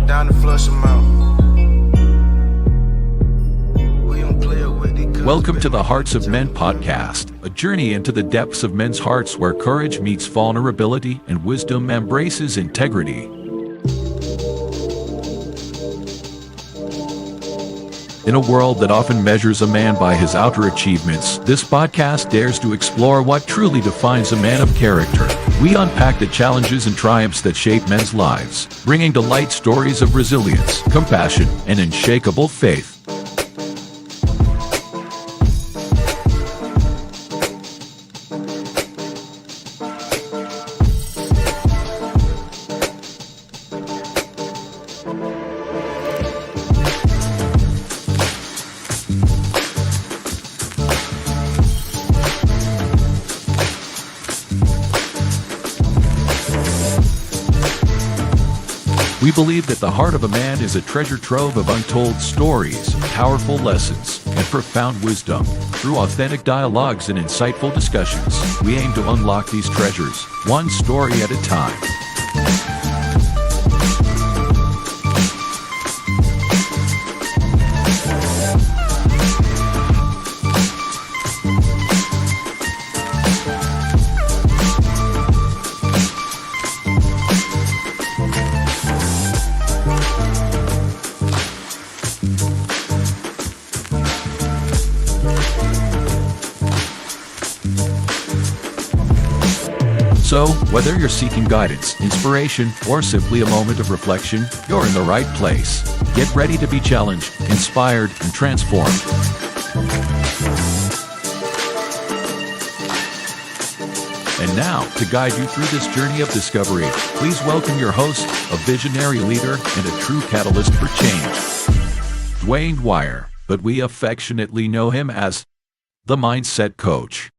down to flush them out. We don't play it with it. Welcome to the Hearts of Men podcast, a journey into the depths of men's hearts where courage meets vulnerability and wisdom embraces integrity. In a world that often measures a man by his outer achievements, this podcast dares to explore what truly defines a man of character. We unpack the challenges and triumphs that shape men's lives, bringing to light stories of resilience, compassion, and unshakable faith. We believe that the heart of a man is a treasure trove of untold stories, powerful lessons, and profound wisdom. Through authentic dialogues and insightful discussions, we aim to unlock these treasures, one story at a time. So, whether you're seeking guidance, inspiration, or simply a moment of reflection, you're in the right place. Get ready to be challenged, inspired, and transformed. And now, to guide you through this journey of discovery, please welcome your host, a visionary leader and a true catalyst for change, Dwayne Dwyer, but we affectionately know him as the Mindset Coach.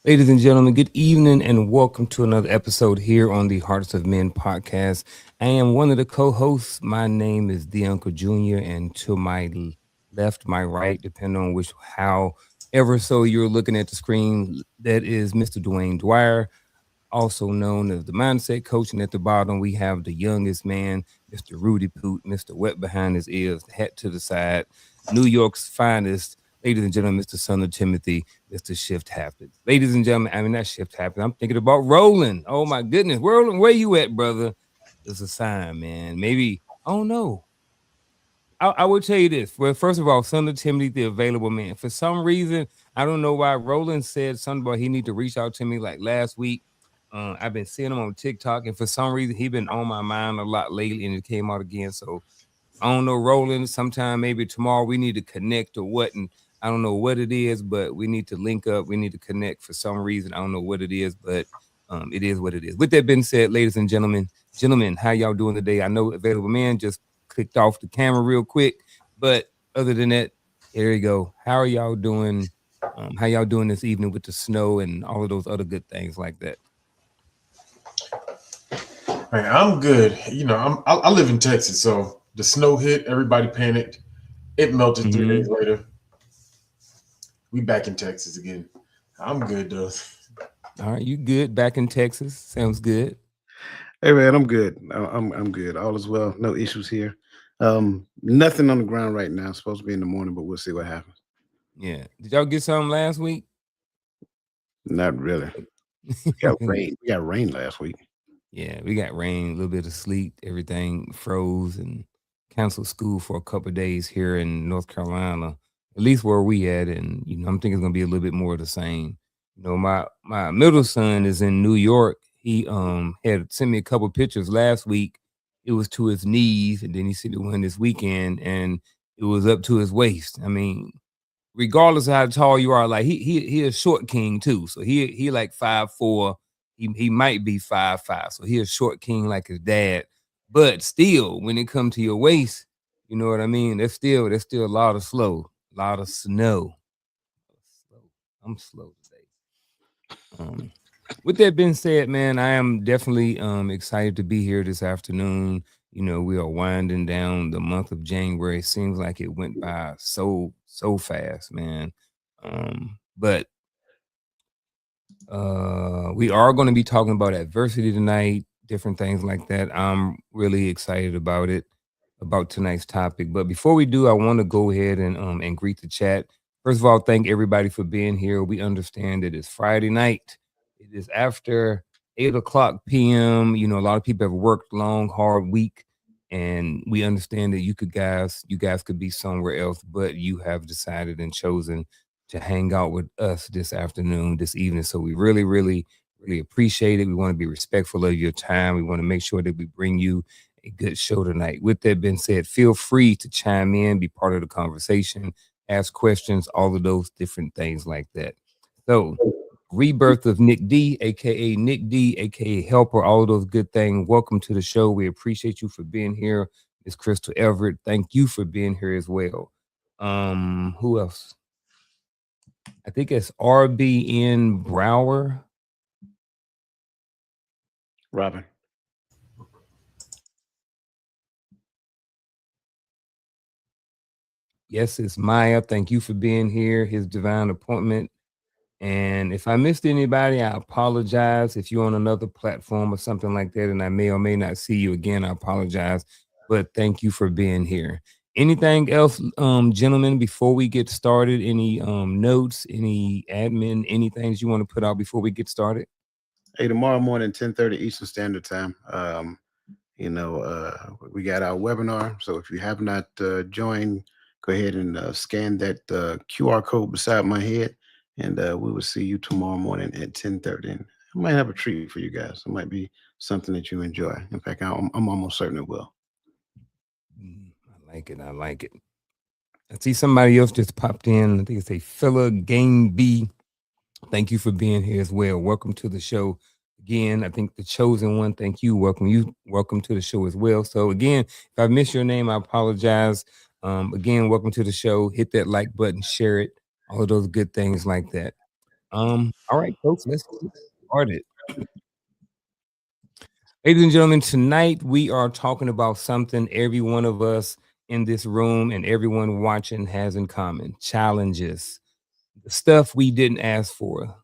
Ladies and gentlemen, good evening and welcome to another episode here on the Hearts of Men podcast. I am one of the co-hosts. My name is the Uncle Jr. and to my left, my right, depending on however so you're looking at the screen, that is Mr. Dwayne Dwyer, also known as the Mindset Coach. And at the bottom, we have the youngest man, Mr. Rudy Poot, Mr. Wet Behind His Ears, hat to the side, New York's finest. Ladies and gentlemen, Mr. Son of Timothy, Mr. Shift Happens. Ladies and gentlemen, not Shift Happens. I'm thinking about Roland. Oh my goodness. Roland, where you at, brother? It's a sign, man. Maybe, I don't know. I will tell you this. Well, first of all, Son of Timothy, the available man. For some reason, I don't know why Roland said something about he need to reach out to me like last week. I've been seeing him on TikTok, and for some reason, he been on my mind a lot lately, and it came out again. So I don't know, Roland. Sometime maybe tomorrow we need to connect or what, and I don't know what it is, but we need to link up. We need to connect for some reason. I don't know what it is, but it is what it is. With that being said, ladies and gentlemen, how y'all doing today? I know Available Man just clicked off the camera real quick, but other than that, there you go. How are y'all doing? How y'all doing this evening with the snow and all of those other good things like that? Man, I'm good. You know, I live in Texas, so the snow hit, everybody panicked. It melted 3 days later. We back in Texas again. I'm good though. All right, you good back in Texas? Sounds good. Hey man, I'm good. I'm good. All is well. No issues here. Nothing on the ground right now. It's supposed to be in the morning, but we'll see what happens. Yeah. Did y'all get something last week? Not really. We got rain. We got rain last week. Yeah, we got rain, a little bit of sleet, everything froze and canceled school for a couple of days here in North Carolina. At least where we at, and I'm thinking it's gonna be a little bit more of the same. My middle son is in New York. He had sent me a couple of pictures last week. It was to his knees, and then he sent me one this weekend, and it was up to his waist. I mean, regardless of how tall you are, like he a short king too. So he like 5'4". He might be 5'5". So he a short king like his dad. But still, when it comes to your waist, you know what I mean? There's still a lot of snow. I'm slow today. With that being said, man, I am definitely excited to be here this afternoon. We are winding down the month of January. It seems like it went by so fast, man. But we are going to be talking about adversity tonight, different things like that. I'm really excited about it, about tonight's topic. But before we do, I want to go ahead and greet the chat. First of all, thank everybody for being here. We understand that it's Friday night. It is after 8 o'clock p.m. You know, a lot of people have worked long, hard week, and we understand that you guys could be somewhere else, but you have decided and chosen to hang out with us this afternoon, this evening. So we really, really, really appreciate it. We want to be respectful of your time. We want to make sure that we bring you a good show tonight. With that being said, feel free to chime in, be part of the conversation, ask questions, all of those different things like that. So, rebirth of Nick D, aka Nick D, aka Helper, all of those good things. Welcome to the show. We appreciate you for being here. Miss Crystal Everett, thank you for being here as well. Who else? I think it's RBN Brower. Robin. Yes, it's Maya. Thank you for being here. His divine appointment. And if I missed anybody, I apologize. If you're on another platform or something like that, and I may or may not see you again, I apologize. But thank you for being here. Anything else, gentlemen, before we get started? Any notes, any admin, anything you want to put out before we get started? Hey, tomorrow morning, 10:30 Eastern Standard Time. We got our webinar. So if you have not joined, go ahead and scan that QR code beside my head, and we will see you tomorrow morning at 10:30. And I might have a treat for you guys. It might be something that you enjoy. In fact, I'm almost certain it will. I like it. I like it. I see somebody else just popped in. I think it's a fella Game B. Thank you for being here as well. Welcome to the show. Again, I think the chosen one. Thank you. Welcome to the show as well. So again, if I missed your name, I apologize. Again, welcome to the show. Hit that like button, share it, all of those good things like that. All right, folks, let's get started. Ladies and gentlemen, tonight we are talking about something every one of us in this room and everyone watching has in common: challenges, the stuff we didn't ask for,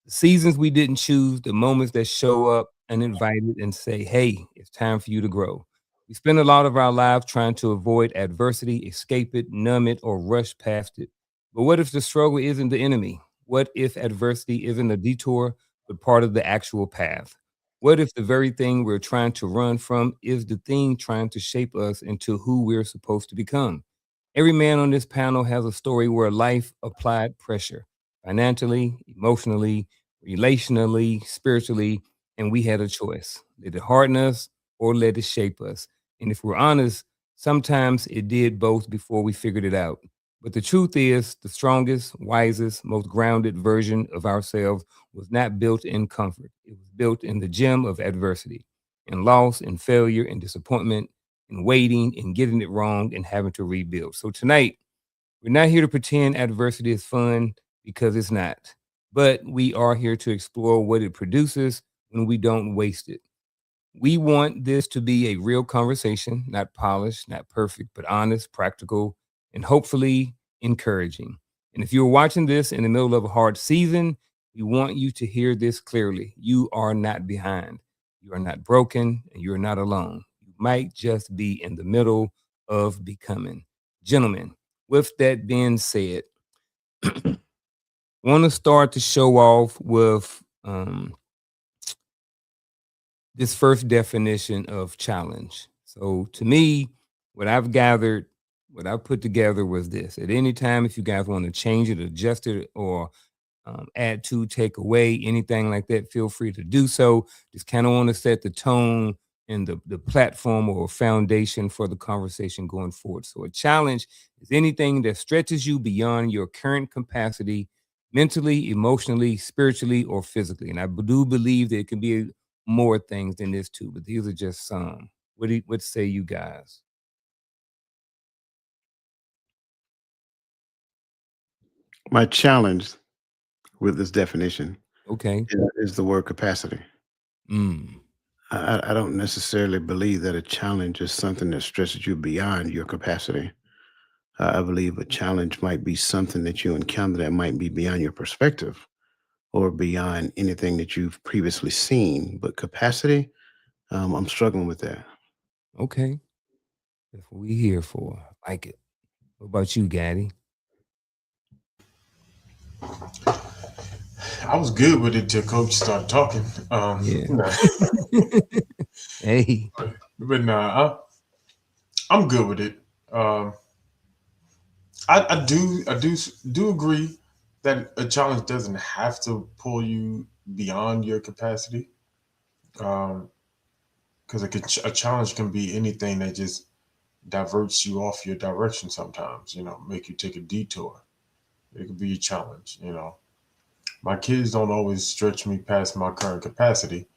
the seasons we didn't choose, the moments that show up uninvited and say, hey, it's time for you to grow. We spend a lot of our lives trying to avoid adversity, escape it, numb it, or rush past it. But what if the struggle isn't the enemy? What if adversity isn't a detour, but part of the actual path? What if the very thing we're trying to run from is the thing trying to shape us into who we're supposed to become? Every man on this panel has a story where life applied pressure financially, emotionally, relationally, spiritually, and we had a choice. Let it harden us or let it shape us. And if we're honest, sometimes it did both before we figured it out. But the truth is, the strongest, wisest, most grounded version of ourselves was not built in comfort. It was built in the gym of adversity, in loss, in failure, in disappointment, in waiting, in getting it wrong, and having to rebuild. So tonight, we're not here to pretend adversity is fun because it's not, but we are here to explore what it produces when we don't waste it. We want this to be a real conversation, not polished, not perfect, but honest, practical, and hopefully encouraging. And if you're watching this in the middle of a hard season, we want you to hear this clearly. You are not behind. You are not broken, and you're not alone. You might just be in the middle of becoming. Gentlemen, with that being said, want to start to show off with this first definition of challenge. So to me, what I've gathered, what I've put together was this. At any time, if you guys want to change it, adjust it, or add to, take away, anything like that, feel free to do so. Just kind of want to set the tone and the platform or foundation for the conversation going forward. So a challenge is anything that stretches you beyond your current capacity, mentally, emotionally, spiritually, or physically. And I do believe that it can be more things than this too, but these are just some. What say you guys? My challenge with this definition Okay. is the word capacity. Mm. I don't necessarily believe that a challenge is something that stretches you beyond your capacity. I believe a challenge might be something that you encounter that might be beyond your perspective. or beyond anything that you've previously seen. But capacity, I'm struggling with that. Okay. That's what we here for. Like it. What about you, Gaddy? I was good with it till Coach started talking. Yeah. Nah. Hey. But nah, I'm good with it. Um, I do agree that a challenge doesn't have to pull you beyond your capacity. Because a challenge can be anything that just diverts you off your direction sometimes, make you take a detour. It could be a challenge. My kids don't always stretch me past my current capacity,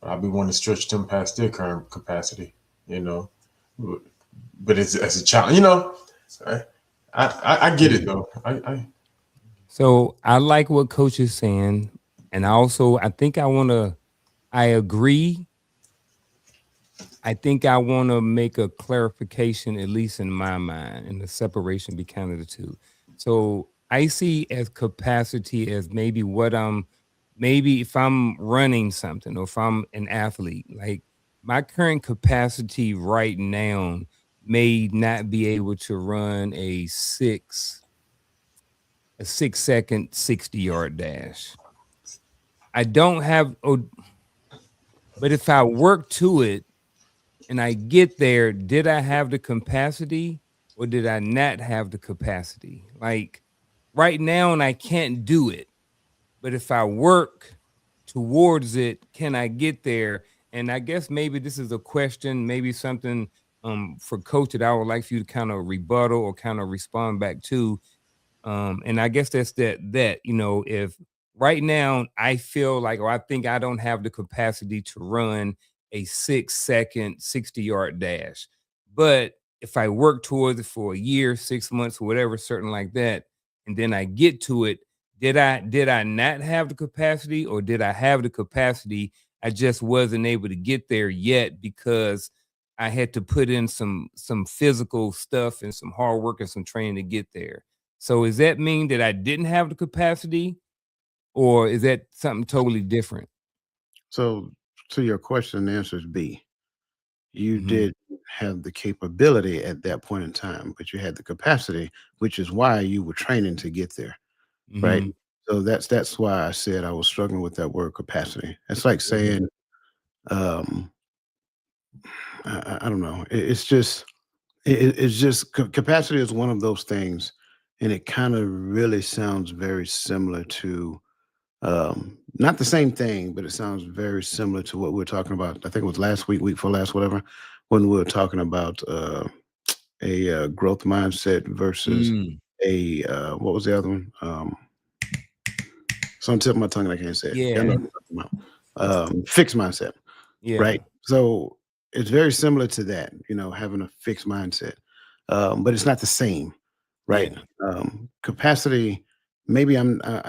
but I be wanting to stretch them past their current capacity, you know. But it's as a challenge. I, I get Yeah. it though. So I like what Coach is saying. And I think I agree. I think I want to make a clarification, at least in my mind, and the separation between the two. So I see as capacity as maybe maybe if I'm running something or if I'm an athlete, like my current capacity right now may not be able to run a 6 second 60-yard dash. I don't have, but if I work to it, and I get there, did I have the capacity or did I not have the capacity? Like right now, and I can't do it. But if I work towards it, can I get there? And I guess maybe this is a question, maybe something for coach that I would like for you to kind of rebuttal or kind of respond back to. And I guess that's if right now I feel like, or I think I don't have the capacity to run a 6 second 60-yard dash. But if I work towards it for a year, 6 months, whatever, certain like that, and then I get to it, did I not have the capacity or did I have the capacity? I just wasn't able to get there yet because I had to put in some physical stuff and some hard work and some training to get there. So does that mean that I didn't have the capacity, or is that something totally different? So, to your question, the answer is B. You Mhm, did have the capability at that point in time, but you had the capacity, which is why you were training to get there, right? mhm. So that's why I said I was struggling with that word capacity. It's like saying, um, I don't know. It's just capacity is one of those things, and it kind of really sounds very similar to not the same thing, but it sounds very similar to what we were talking about. I think it was last week, week for last, whatever, when we were talking about a growth mindset versus Mm, a what was the other one? It's on the tip of my tongue and I can't say it. Y'all know yeah, what I'm talking about. Fixed mindset, yeah, right? So it's very similar to that, having a fixed mindset, but it's not the same, right? yeah. Capacity. Maybe I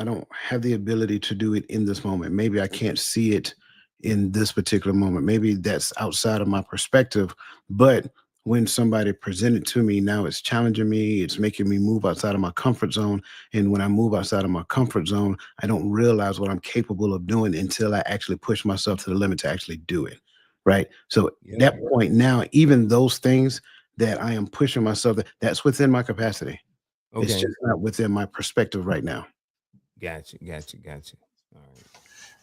don't have the ability to do it in this moment. Maybe I can't see it in this particular moment. Maybe that's outside of my perspective. But when somebody presented to me, now it's challenging me. It's making me move outside of my comfort zone. And when I move outside of my comfort zone, I don't realize what I'm capable of doing until I actually push myself to the limit to actually do it. Right. So Yep. that point now, even those things that I am pushing myself, that's within my capacity. It's Okay. just not within my perspective right now. Gotcha, gotcha, gotcha. All right.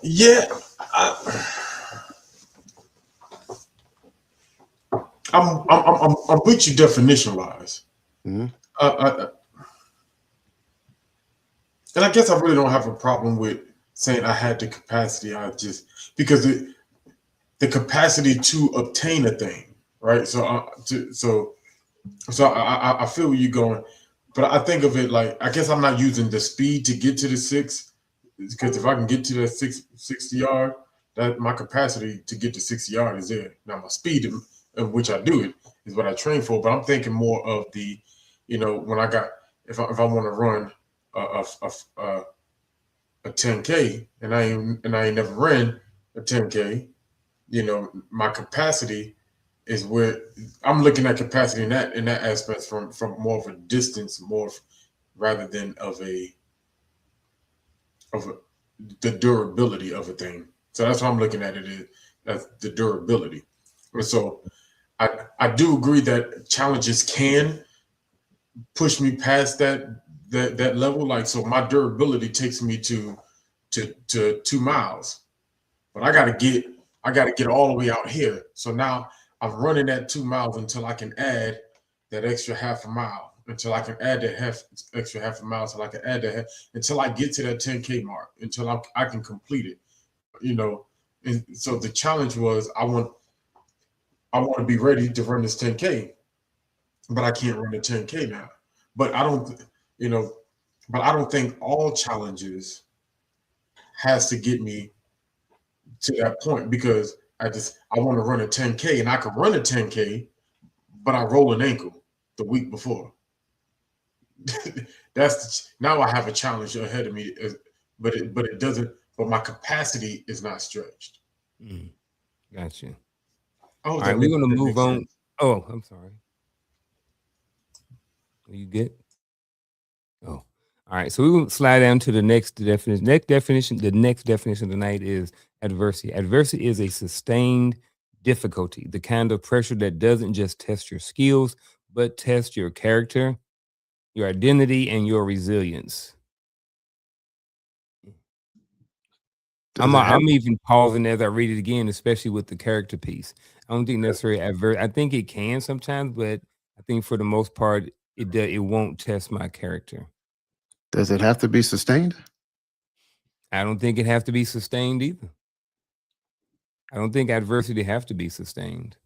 Yeah, I, I'm with you definition wise. Mhm. I, and I guess I really don't have a problem with saying I had the capacity. I just because the capacity to obtain a thing, right? So I feel where you're going, but I think of it like I guess I'm not using the speed to get to the six, because if I can get to the 60 yard, that my capacity to get to 60 yard is there. Now my speed in which I do it is what I train for, but I'm thinking more of when I got if I want to run a 10K and I ain't never ran a 10K, my capacity is where I'm looking at capacity in that aspect from more of a distance, rather than of a the durability of a thing. So that's what I'm looking at it is, that's the durability. And so I do agree that challenges can push me past that level. Like, so my durability takes me to 2 miles, but I gotta get all the way out here. So now I'm running that 2 miles until I can add that extra half a mile, until I can add that extra half a mile, until I can add that until I get to that 10K mark, until I can complete it. You know, and so the challenge was I want to be ready to run this 10K, but I can't run the 10K now. But I don't, you know, but I don't think all challenges has to get me to that point, because I want to run a 10K and I can run a 10K, but I roll an ankle the week before. Now I have a challenge ahead of me, but it doesn't. But my capacity is not stretched. Gotcha. I All hope right, we're gonna that move makes on. sense. Oh, I'm sorry. Are you good? Oh, all right. So we will slide down to the next definition. The next definition tonight is adversity. Adversity is a sustained difficulty, the kind of pressure that doesn't just test your skills, but test your character, your identity, and your resilience. Does it have I'm even pausing as I read it again, especially with the character piece. I don't think necessarily adverse. I think it can sometimes, but I think for the most part, it won't test my character. does it have to be sustained? I don't think it has to be sustained either. I don't think adversity have to be sustained.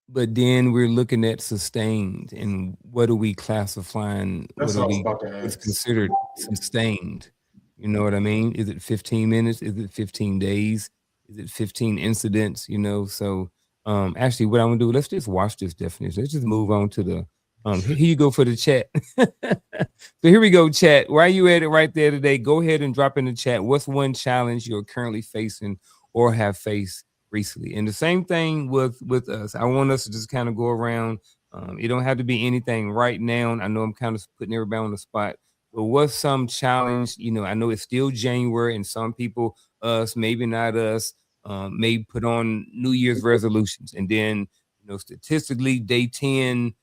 But then we're looking at sustained, and what are we classifying? What That's are what I was we about to is ask. considered sustained? You know what I mean? Is it 15 minutes? Is it 15 days? Is it 15 incidents? You know, so actually what I'm gonna do, let's just watch this definition. Let's just move on to the here you go for the chat. So here we go, chat. While you at it right there today, go ahead and drop in the chat. What's one challenge you're currently facing or have faced recently? And the same thing with us. I want us to just kind of go around. It don't have to be anything right now. I know I'm kind of putting everybody on the spot, but what's some challenge? You know, I know it's still January, and some people, us, maybe not us, may put on New Year's resolutions, and then statistically, day 10,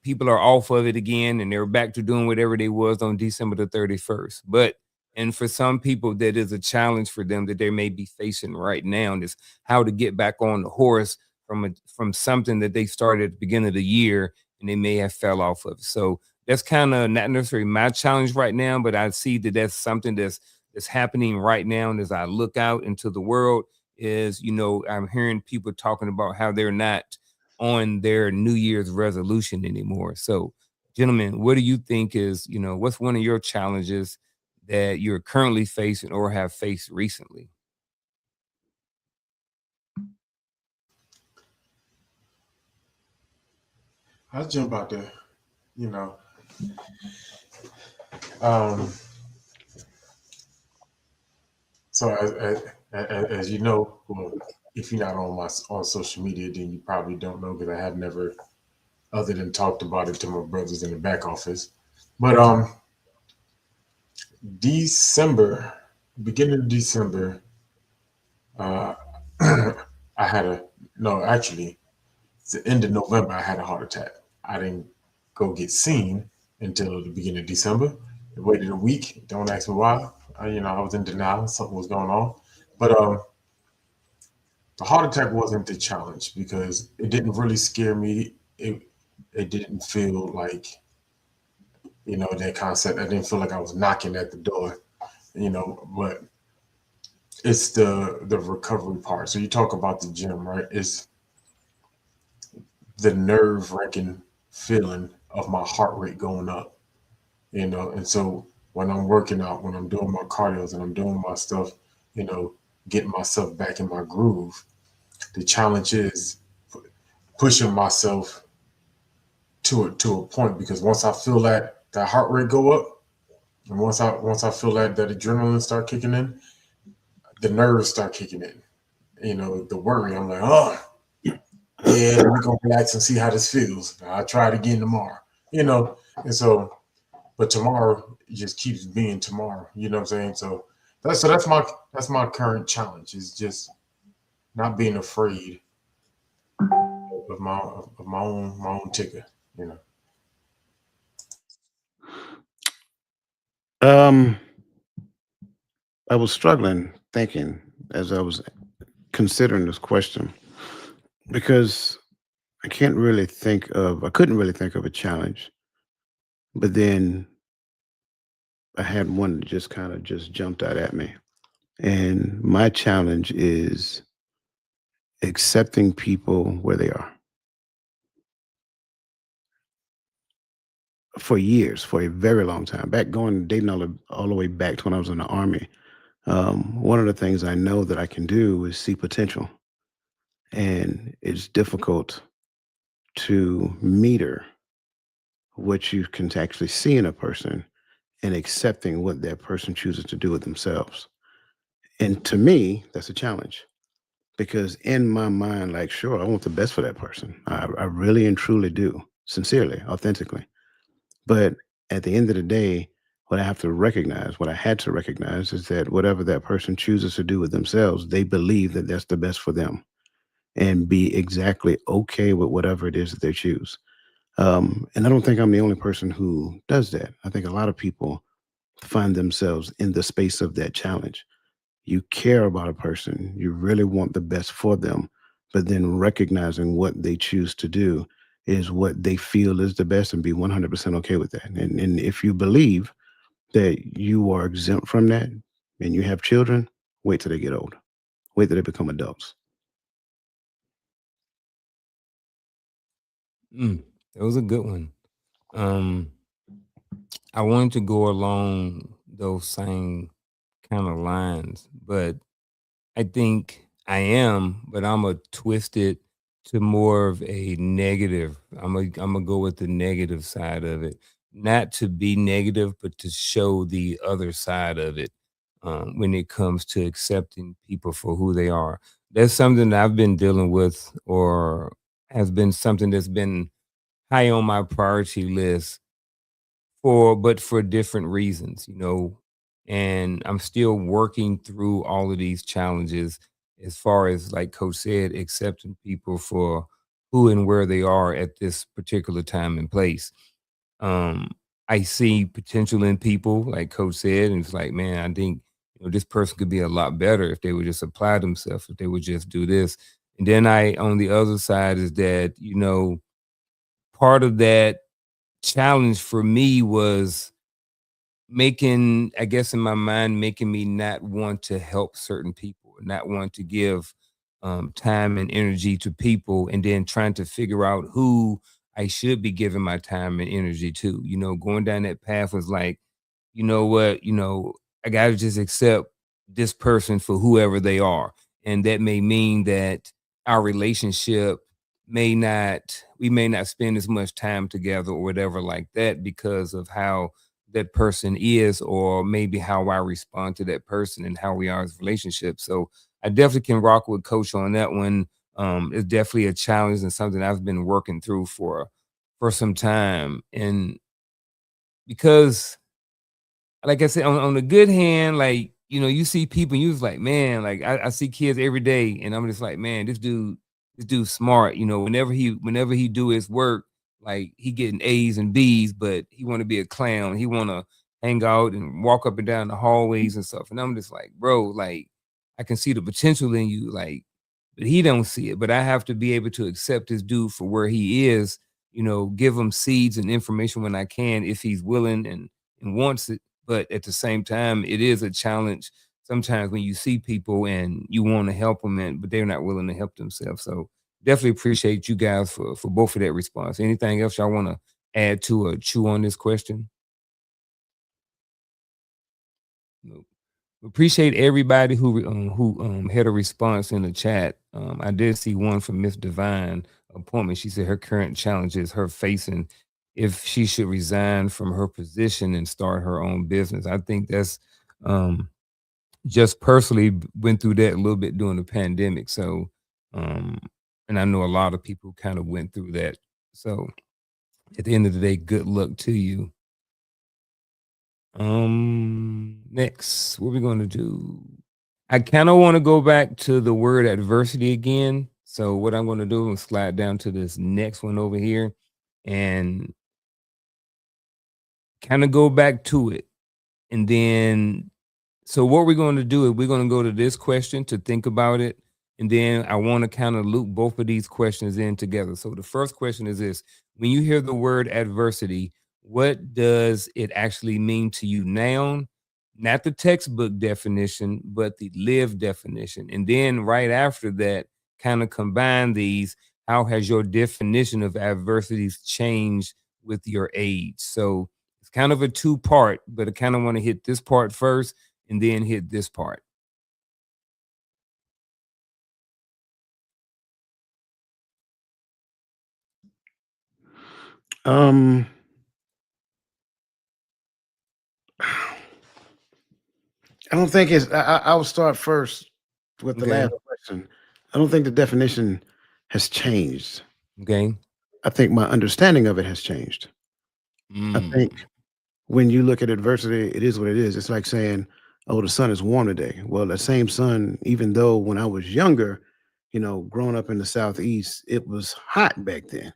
people are off of it again, and they're back to doing whatever they was on December the 31st. But and for some people, that is a challenge for them that they may be facing right now, is how to get back on the horse from something that they started at the beginning of the year and they may have fell off of. So that's kind of not necessarily my challenge right now, but I see that that's something that's happening right now. And as I look out into the world, is I'm hearing people talking about how they're not on their New Year's resolution anymore. So, gentlemen, what do you think is what's one of your challenges that you're currently facing or have faced recently? I'll jump out there. You know, um, so as you know, well, if you're not on social media, then you probably don't know, because I have never, other than talked about it to my brothers in the back office. But December, beginning of December, uh, I had a no, actually, it's the end of November. I had a heart attack. I didn't go get seen until the beginning of December. I waited a week. Don't ask me why. I was in denial. Something was going on. But the heart attack wasn't the challenge, because it didn't really scare me. It didn't feel like that concept. I didn't feel like I was knocking at the door. But it's the recovery part. So you talk about the gym, right? It's the nerve-wracking feeling of my heart rate going up, and so when I'm working out, when I'm doing my cardios and I'm doing my stuff, getting myself back in my groove, the challenge is pushing myself to a point, because once I feel that heart rate go up, and once I feel that adrenaline start kicking in, the nerves start kicking in. The worry. I'm like, oh yeah, we're gonna relax and see how this feels. I'll try it again tomorrow. And so, but tomorrow just keeps being tomorrow. You know what I'm saying? That's my current challenge is just not being afraid of my own ticker. You know. Um, I was struggling thinking as I was considering this question because I couldn't really think of a challenge, but then I had one that just kind of just jumped out at me. And my challenge is accepting people where they are. For years, for a very long time, back going dating all the way back to when I was in the army. One of the things I know that I can do is see potential, and it's difficult to meter what you can actually see in a person and accepting what that person chooses to do with themselves. And to me, that's a challenge because in my mind, like, sure, I want the best for that person. I really and truly do, sincerely, authentically. But at the end of the day, what I had to recognize is that whatever that person chooses to do with themselves, they believe that that's the best for them and be exactly okay with whatever it is that they choose. And I don't think I'm the only person who does that. I think a lot of people find themselves in the space of that challenge. You care about a person, you really want the best for them, but then recognizing what they choose to do is what they feel is the best and be 100% okay with that. And if you believe that you are exempt from that and you have children, wait till they get old. Wait till they become adults. That was a good one. Um, I wanted to go along those same kind of lines, but I think I am, but I'm a twist it to more of a negative. I'm gonna go with the negative side of it, not to be negative, but to show the other side of it. When it comes to accepting people for who they are, that's something that I've been dealing with, or has been something that's been high on my priority list for different reasons, and I'm still working through all of these challenges as far as, like Coach said, accepting people for who and where they are at this particular time and place. Um, I see potential in people, like Coach said, and it's like, man, I think this person could be a lot better if they would just apply themselves, if they would just do this. And then on the other side is that, part of that challenge for me was making, I guess, in my mind, making me not want to help certain people, not want to give time and energy to people, and then trying to figure out who I should be giving my time and energy to. Going down that path was like, you know what, I gotta just accept this person for whoever they are. And that may mean that our relationship we may not spend as much time together or whatever like that because of how that person is, or maybe how I respond to that person and how we are as a relationship. So I definitely can rock with Coach on that one. It's definitely a challenge and something I've been working through for some time. And because, like I said, on the good hand, like, you see people and you was like, man, like I see kids every day and I'm just like, man, this dude's smart. Whenever he do his work, like he getting A's and B's, but he want to be a clown. He want to hang out and walk up and down the hallways and stuff. And I'm just like, bro, like I can see the potential in you, like, but he don't see it. But I have to be able to accept this dude for where he is, give him seeds and information when I can, if he's willing and wants it. But at the same time, it is a challenge sometimes when you see people and you want to help them, but they're not willing to help themselves. So definitely appreciate you guys for both of that response. Anything else y'all want to add to or chew on this question? No. Appreciate everybody who had a response in the chat. I did see one from Miss Divine Appointment. She said her current challenge is her facing if she should resign from her position and start her own business. I think that's just personally went through that a little bit during the pandemic. So, um, and I know a lot of people kind of went through that. So, at the end of the day, good luck to you. Next, what we're going to do? I kind of want to go back to the word adversity again. So what I'm going to do is slide down to this next one over here and kind of go back to it. And then, so what we're going to do is we're going to go to this question to think about it. And then I want to kind of loop both of these questions in together. So the first question is this: when you hear the word adversity, what does it actually mean to you now? Not the textbook definition, but the lived definition. And then right after that, kind of combine these. How has your definition of adversities changed with your age? So it's kind of a two-part, but I kind of want to hit this part first and then hit this part. Um, I don't think it's. I'll start first with the Okay. last question. I don't think the definition has changed. Okay. I think my understanding of it has changed. I think when you look at adversity, it is what it is. It's like saying, "Oh, the sun is warm today." Well, the same sun, even though when I was younger, growing up in the southeast, it was hot back then.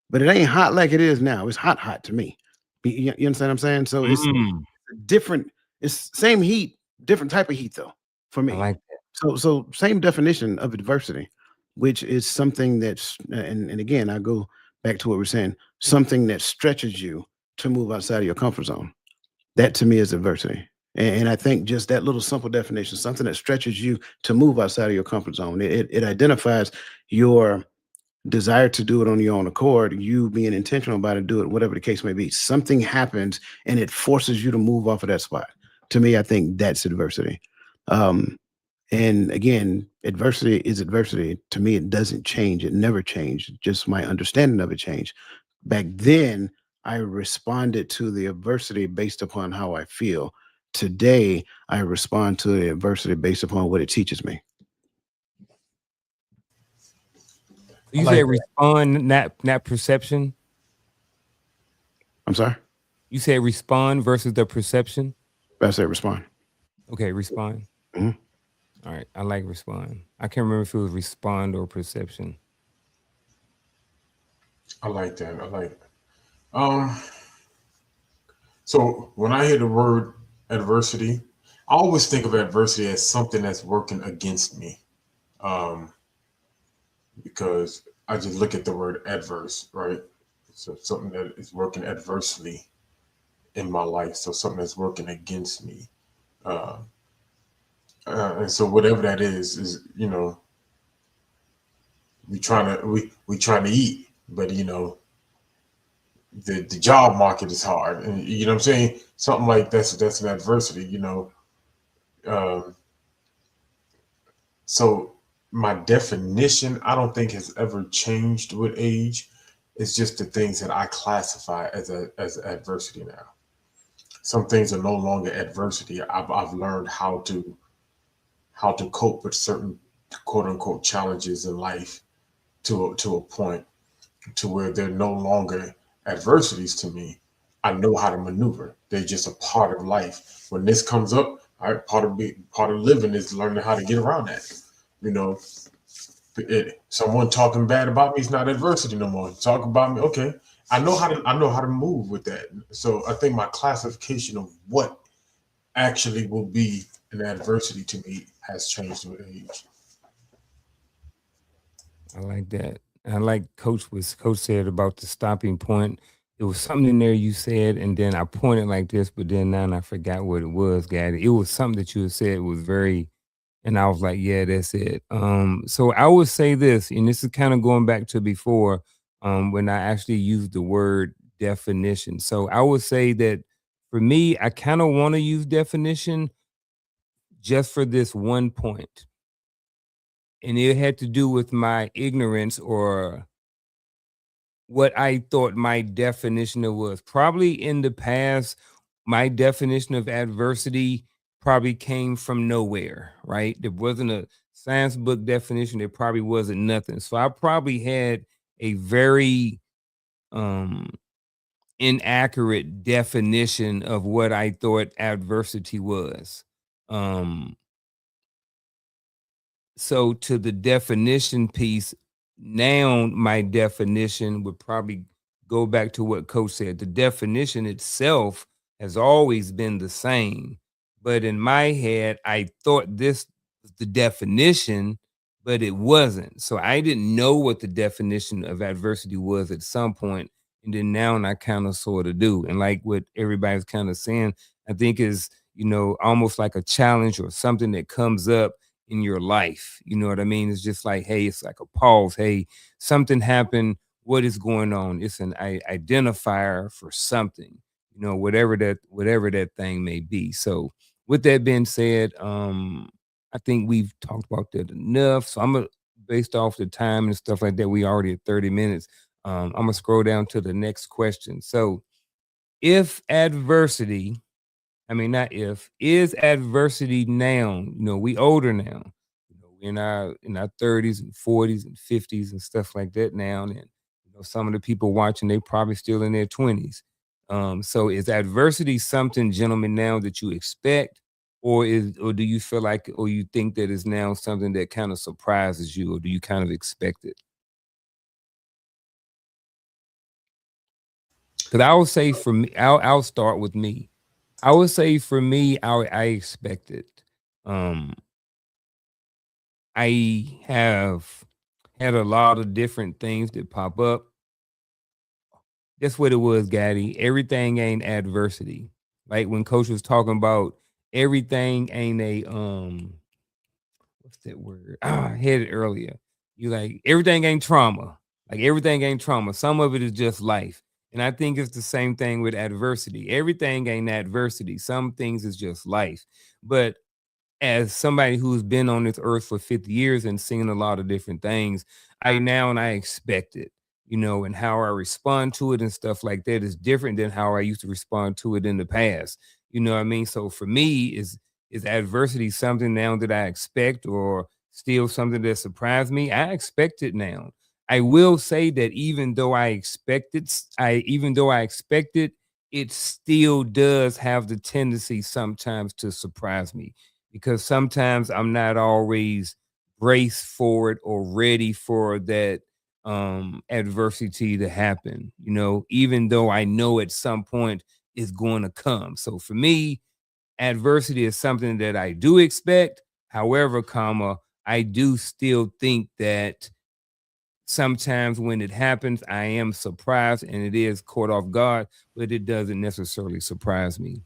But it ain't hot like it is now. It's hot to me. You understand what I'm saying? So it's Mm, different. It's same heat, different type of heat though for I me. like that. So same definition of adversity, which is something that's and again I go back to what we're saying, something that stretches you to move outside of your comfort zone. That to me is adversity. And I think just that little simple definition, something that stretches you to move outside of your comfort zone. It identifies your desire to do it on your own accord, you being intentional about it, do it, whatever the case may be. Something happens and it forces you to move off of that spot. To me, I think that's adversity. Um, and again, adversity is adversity. To me, it doesn't change. It never changed. Just my understanding of it changed. Back then, I responded to the adversity based upon how I feel. Today, I respond to the adversity based upon what it teaches me. I You like said that. respond, not perception. I'm sorry. You said respond versus the perception. I said respond. Okay, respond. Mhm. All right, I like respond. I can't remember if it was respond or perception. I like that. I like it. Um, so when I hear the word adversity, I always think of adversity as something that's working against me. Um, because I just look at the word adverse, right? So something that is working adversely in my life. So something that's working against me. Uh, and so whatever that is we trying to eat, but the job market is hard, and you know what I'm saying. Something like that's an adversity, Um, so my definition, I don't think has ever changed with age. It's just the things that I classify as adversity now. Some things are no longer adversity. I've learned how to cope with certain quote unquote challenges in life to a point to where they're no longer adversities to me. I know how to maneuver. They're just a part of life. When this comes up, part of living is learning how to get around that. You know, someone talking bad about me is not adversity no more. Talk about me, okay. I know how to move with that. So I think my classification of what actually will be an adversity to me has changed with age. I like that. I like Coach said about the stopping point. It was something in there you said, and then I pointed like this, but then now I forgot what it was, Gaddy. It was something that you had said was very, and I was like, yeah, that's it. So I would say this, and this is kind of going back to before, when I actually used the word definition. So I would say that for me, I kind of want to use definition just for this one point, and it had to do with my ignorance or what I thought my definition of was. Probably in the past, my definition of adversity probably came from nowhere, right? There wasn't a science book definition, there probably wasn't nothing. So I probably had a very um inaccurate definition of what I thought adversity was. So to the definition piece, now my definition would probably go back to what Coach said. The definition itself has always been the same, but in my head, I thought this was the definition, but it wasn't. So I didn't know what the definition of adversity was at some point, and then now I kind of sort of do. And like what everybody's kind of saying, I think is almost like a challenge or something that comes up in your life. You know what I mean? It's just like, hey, it's like a pause. Hey, something happened. What is going on? It's an identifier for something, whatever that thing may be. So with that being said, I think we've talked about that enough. So I'm gonna, based off the time and stuff like that, we already at 30 minutes. I'm gonna scroll down to the next question. So if adversity, I mean, not if, is adversity now, we older now, we in our 30s and 40s and 50s and stuff like that now. And some of the people watching, they probably still in their 20s. So is adversity something, gentlemen, now that you expect, or do you feel like, or you think that is now something that kind of surprises you, or do you kind of expect it? Because I would say for me, I'll start with me. I would say for me, I expect it. I have had a lot of different things that pop up. That's what it was, Gaddy. Everything ain't adversity. Like when Coach was talking about everything ain't a what's that word? I had it earlier. You like everything ain't trauma. Like everything ain't trauma. Some of it is just life. And I think it's the same thing with adversity. Everything ain't adversity. Some things is just life. But as somebody who's been on this earth for 50 years and seen a lot of different things, I expect it, and how I respond to it and stuff like that is different than how I used to respond to it in the past. You know what I mean? So for me, is adversity something now that I expect, or still something that surprised me? I expect it now. I will say that even though I expect it, it still does have the tendency sometimes to surprise me, because sometimes I'm not always braced for it or ready for that adversity to happen, even though I know at some point it's going to come. So for me, adversity is something that I do expect. However, I do still think that sometimes when it happens, I am surprised and it is caught off guard, but it doesn't necessarily surprise me.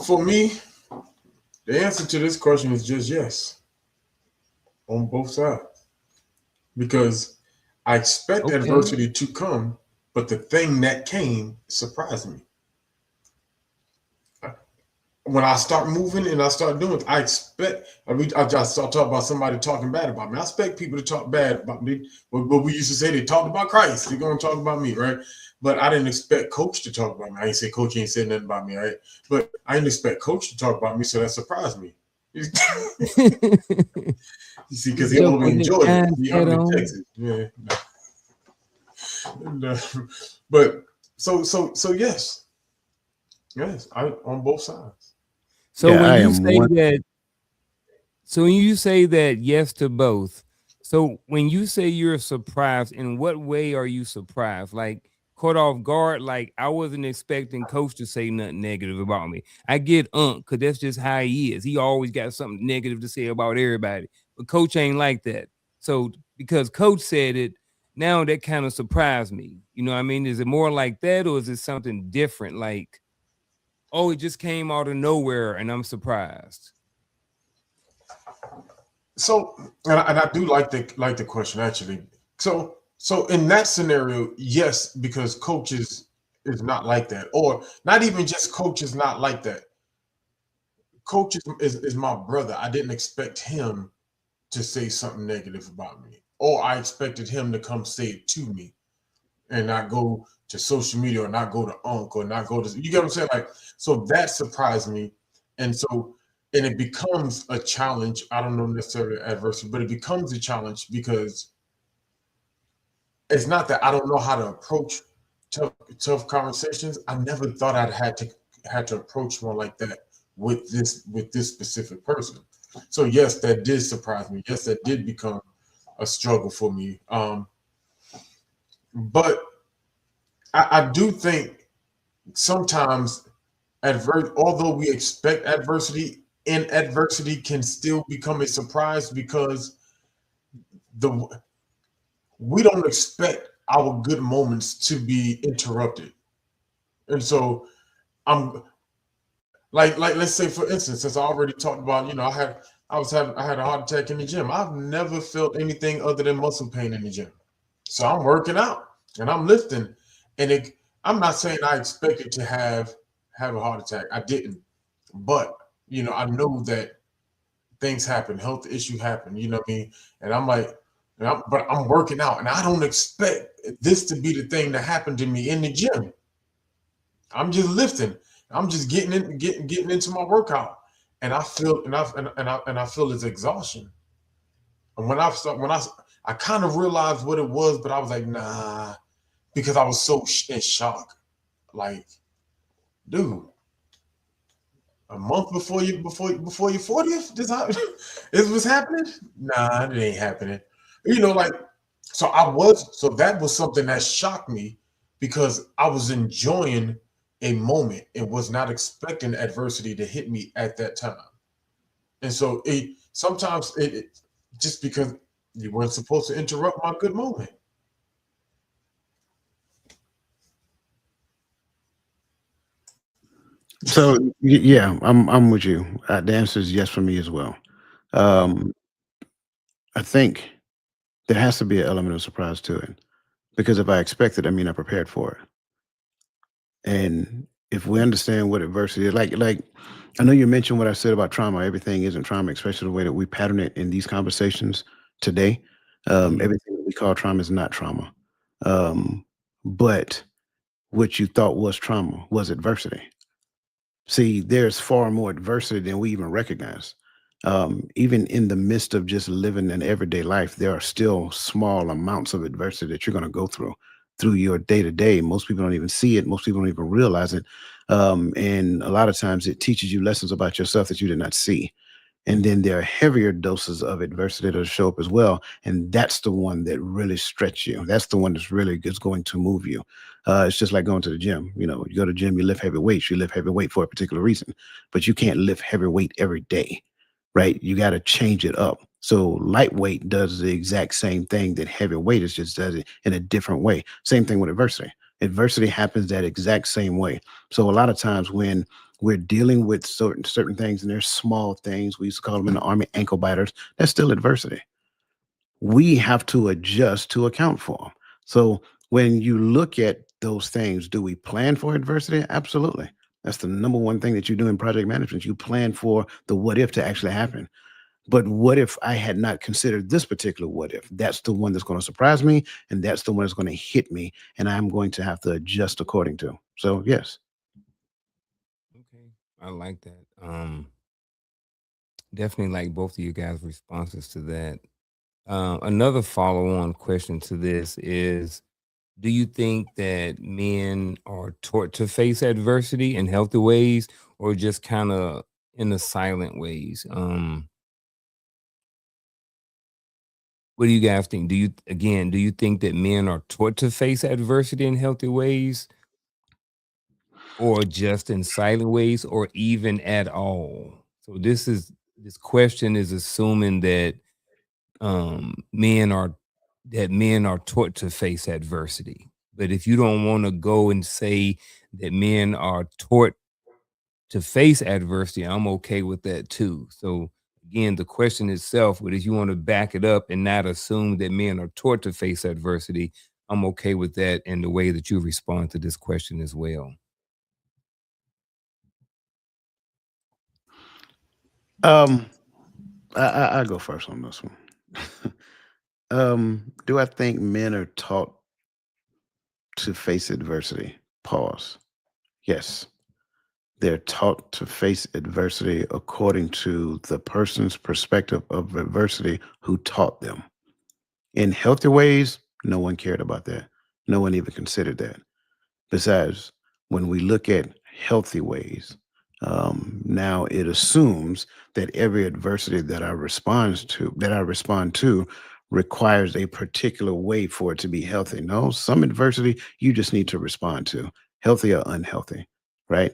For me, the answer to this question is just yes on both sides, because I expect Okay. adversity to come, but the thing that came surprised me. When I start moving and I start doing it, I expect. I just talk about somebody talking bad about me. I expect people to talk bad about me. But we used to say they talked about Christ. They're going to talk about me, right? But I didn't expect Coach to talk about me. I ain't say Coach ain't said nothing about me, right? But I didn't expect Coach to talk about me, so that surprised me. You see, because he only in Georgia, I'm in Texas. Yeah. But so yes, I on both sides. So Yeah, when I you am say one. that, so when you say that yes to both, so when you say you're surprised, in what way are you surprised? Like caught off guard, like I wasn't expecting Coach to say nothing negative about me. I get because that's just how he is. He always got something negative to say about everybody. But Coach ain't like that. So because Coach said it, now that kind of surprised me. You know what I mean? Is it more like that, or is it something different? Like, oh, it just came out of nowhere and I'm surprised. So, and I do like the question actually. So in that scenario, yes, because coaches is not like that, or not even just coaches not like that. Coach is my brother. I didn't expect him to say something negative about me, or I expected him to come say it to me, and not go to social media or not go to Unc or not go to, you get what I'm saying? Like, so that surprised me. And it becomes a challenge. I don't know necessarily adversity, but it becomes a challenge because it's not that I don't know how to approach tough tough conversations. I never thought I'd had to approach one like that with this specific person. So yes, that did surprise me. Yes, that did become a struggle for me. But I do think sometimes although we expect adversity, in adversity can still become a surprise because the we don't expect our good moments to be interrupted. And so I'm like let's say for instance, since I already talked about, I had a heart attack in the gym. I've never felt anything other than muscle pain in the gym. So I'm working out and I'm lifting, and I'm not saying I expected to have a heart attack. I didn't, but I know that things happen, health issue happen. You know what I mean? And I'm like, but I'm working out, and I don't expect this to be the thing that happened to me in the gym. I'm just lifting. I'm just getting into my workout, and I feel this exhaustion. And I kind of realized what it was, but I was like, nah, because I was so in shock. Like, dude, a month before your 40th, this was happening. Nah, it ain't happening. Like, so that was something that shocked me because I was enjoying a moment and was not expecting adversity to hit me at that time. And so sometimes just because you weren't supposed to interrupt my good moment. So yeah, I'm with you. The answer is yes for me as well. Um, I think there has to be an element of surprise to it because if I expect it, I mean I prepared for it. And if we understand what adversity is, like I know you mentioned what I said about trauma. Everything isn't trauma, especially the way that we pattern it in these conversations today. Mhm. Everything that we call trauma is not trauma. But what you thought was trauma was adversity. See, there's far more adversity than we even recognize. Even in the midst of just living an everyday life, there are still small amounts of adversity that you're going to go through your day to day. Most people don't even see it. Most people don't even realize it. And a lot of times it teaches you lessons about yourself that you did not see. And then there are heavier doses of adversity that'll show up as well. And that's the one that really stretch you. That's the one that's really is going to move you. It's just like going to the gym. You go to the gym, you lift heavy weights, you lift heavy weight for a particular reason, but you can't lift heavy weight every day, right? You got to change it up. So lightweight does the exact same thing that heavy weight is, just does it in a different way. Same thing with adversity. Adversity happens that exact same way. So a lot of times when we're dealing with certain things, and there's small things. We used to call them in the army ankle biters. That's still adversity. We have to adjust to account for them. So when you look at those things, do we plan for adversity? Absolutely. That's the number one thing that you do in project management. You plan for the what if to actually happen. But what if I had not considered this particular what if? That's the one that's going to surprise me, and that's the one that's going to hit me, and I'm going to have to adjust according to. So yes. Okay. I like that. Definitely like both of you guys' responses to that. Another follow-on question to this is, do you think that men are taught to face adversity in healthy ways or just kind of in the silent ways? What do you guys think? Do you think that men are taught to face adversity in healthy ways or just in silent ways or even at all? So this question is assuming that men are taught to face adversity. But if you don't want to go and say that men are taught to face adversity, I'm okay with that too. So again, the question itself, but if you want to back it up and not assume that men are taught to face adversity, I'm okay with that and the way that you respond to this question as well. Um, I go first on this one. Do I think men are taught to face adversity? Pause. Yes, they're taught to face adversity according to the person's perspective of adversity who taught them. In healthy ways, No one cared about that. No one even considered that. Besides, when we look at healthy ways, now it assumes that every adversity that I respond to requires a particular way for it to be healthy. No, some adversity you just need to respond to, healthy or unhealthy, right?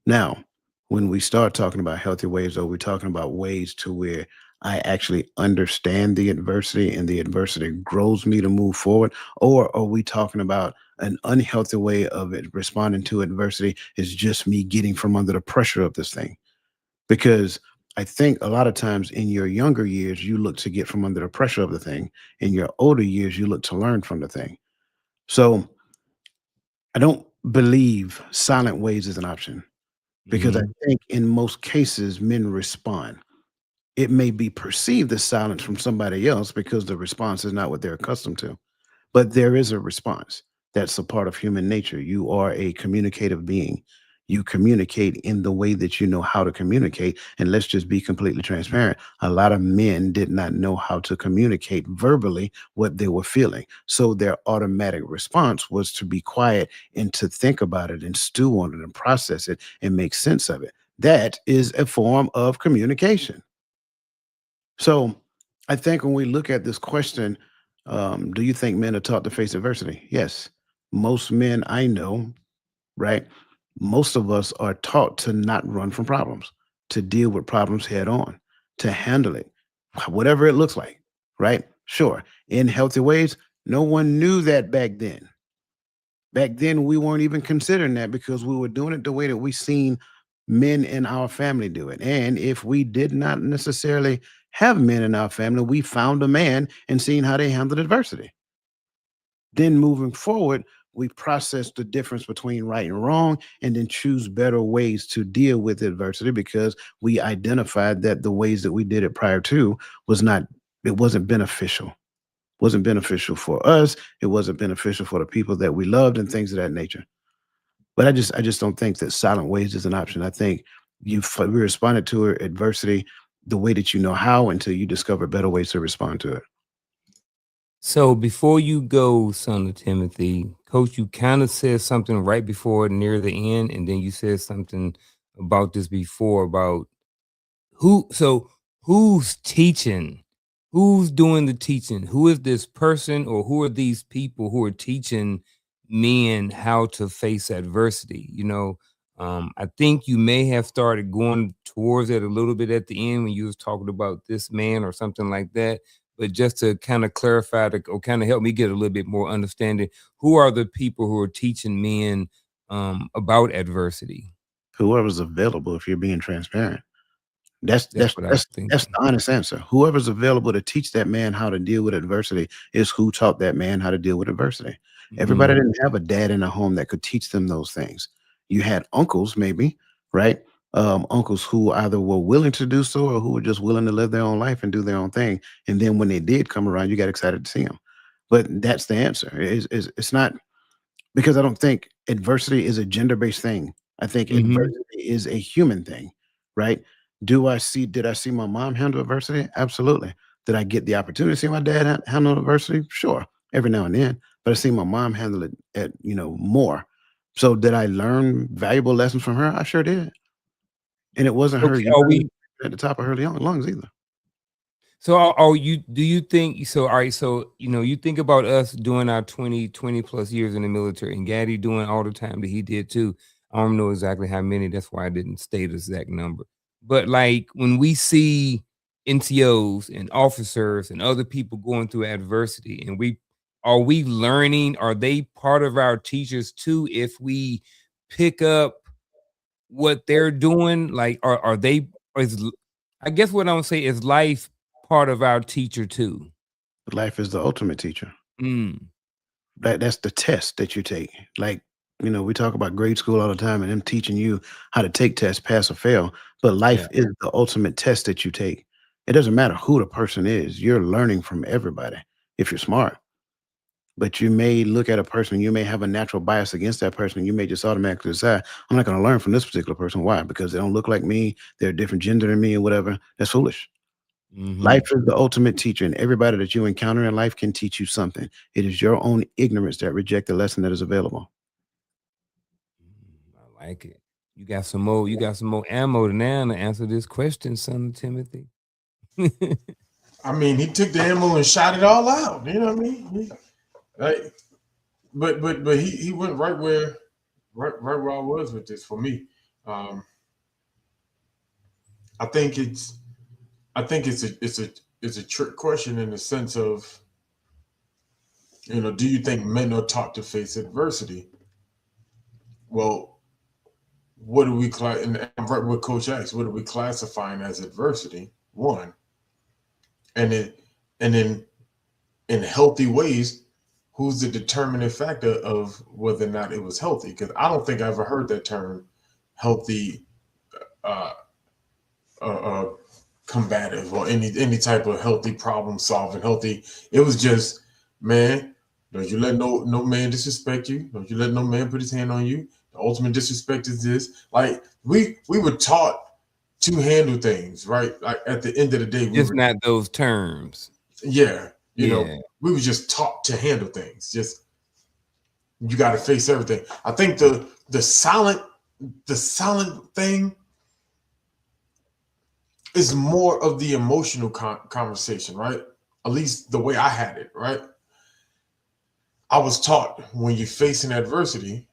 Now, when we start talking about healthy ways, though, we're talking about ways to where I actually understand the adversity and the adversity grows me to move forward, or are we talking about an unhealthy way of it responding to adversity is just me getting from under the pressure of this thing? Because I think a lot of times in your younger years, you look to get from under the pressure of the thing. In your older years, you look to learn from the thing. So I don't believe silent ways is an option because I Hmm. think in most cases, men respond. It may be perceived as silence from somebody else because the response is not what they're accustomed to. But there is a response. That's a part of human nature. You are a communicative being. You communicate in the way that you know how to communicate. And let's just be completely transparent. A lot of men did not know how to communicate verbally what they were feeling. So their automatic response was to be quiet and to think about it and stew on it and process it and make sense of it. That is a form of communication. So I think when we look at this question, do you think men are taught to face adversity? Yes. Most men I know, right? Most of us are taught to not run from problems, to deal with problems head on, to handle it, whatever it looks like, right? Sure. In healthy ways, no one knew that back then. Back then, we weren't even considering that because we were doing it the way that we seen men in our family do it. And if we did not necessarily have men in our family, we found a man and seen how they handled adversity. Then moving forward, we process the difference between right and wrong and then choose better ways to deal with adversity because we identified that the ways that we did it prior to was not, it wasn't beneficial for us. It wasn't beneficial for the people that we loved and things of that nature. But I just don't think that silent ways is an option. I think we responded to adversity the way that you know how until you discover better ways to respond to it. So before you go, son of Timothy, Coach, you kind of said something right before near the end, and then you said something about this before about who's teaching? Who's doing the teaching? Who is this person or who are these people who are teaching men how to face adversity? I think you may have started going towards it a little bit at the end when you was talking about this man or something like that. But just to kind of clarify or kind of help me get a little bit more understanding, who are the people who are teaching men about adversity? Whoever's available, if you're being transparent. That's That's that's what I was that's that's thinking. the honest answer. Whoever's available to teach that man how to deal with adversity is who taught that man how to deal with adversity. Everybody Mhm. didn't have a dad in a home that could teach them those things. You had uncles, maybe, right? Uncles who either were willing to do so or who were just willing to live their own life and do their own thing. And then when they did come around, you got excited to see them. But that's the answer. It's not because I don't think adversity is a gender-based thing. I think Mhm. adversity is a human thing, right? Did I see my mom handle adversity? Absolutely. Did I get the opportunity to see my dad handle adversity? Sure, every now and then. But I see my mom handle it at, more. So did I learn valuable lessons from her? I sure did. And it wasn't her Okay, are yelling we at the top of her lungs either. so are you do you think so all right, so you think about us doing our 20 plus years in the military and Gaddy doing all the time that he did too. I don't know exactly how many, that's why I didn't state the exact number. But like when we see NCOs and officers and other people going through adversity and we learning, are they part of our teachers too if we pick up what they're doing? Like, are they is I guess what I'm saying is life part of our teacher too. Life is the ultimate teacher. Mm, That's the test that you take. Like, we talk about grade school all the time and them teaching you how to take tests, pass or fail. But yeah. life is the ultimate test that you take. It doesn't matter who the person is. You're learning from everybody if you're smart. But you may look at a person, you may have a natural bias against that person. You may just automatically decide, I'm not going to learn from this particular person. Why? Because they don't look like me. They're a different gender than me or whatever. That's foolish. Mm-hmm. Life is the ultimate teacher, and everybody that you encounter in life can teach you something. It is your own ignorance that reject the lesson that is available. I like it. You got some more. You got some more ammo now to answer this question, son of Timothy. I mean, he took the ammo and shot it all out. You know what I mean? Like, but he went right where I was with this for me. Um, I think it's it's a trick question in the sense of, do you think men are taught to face adversity? Well, what do we and I'm right with Coach X, what are we classifying as adversity? One, and then and then in healthy ways, who's the determining factor of whether or not it was healthy? Because I don't think I ever heard that term, healthy, uh, uh, uh, combative, or any type of healthy problem solving. Healthy. It was just, man, don't you let no man disrespect you. Don't you let no man put his hand on you. The ultimate disrespect is this. Like we were taught to handle things, right? Like at the end of the day, we Just were, not those terms. yeah, Yeah. we were just taught to handle things. Just, you got to face everything. I think the silent thing is more of the emotional conversation, right? At least the way I had it, right? I was taught when you're facing adversity,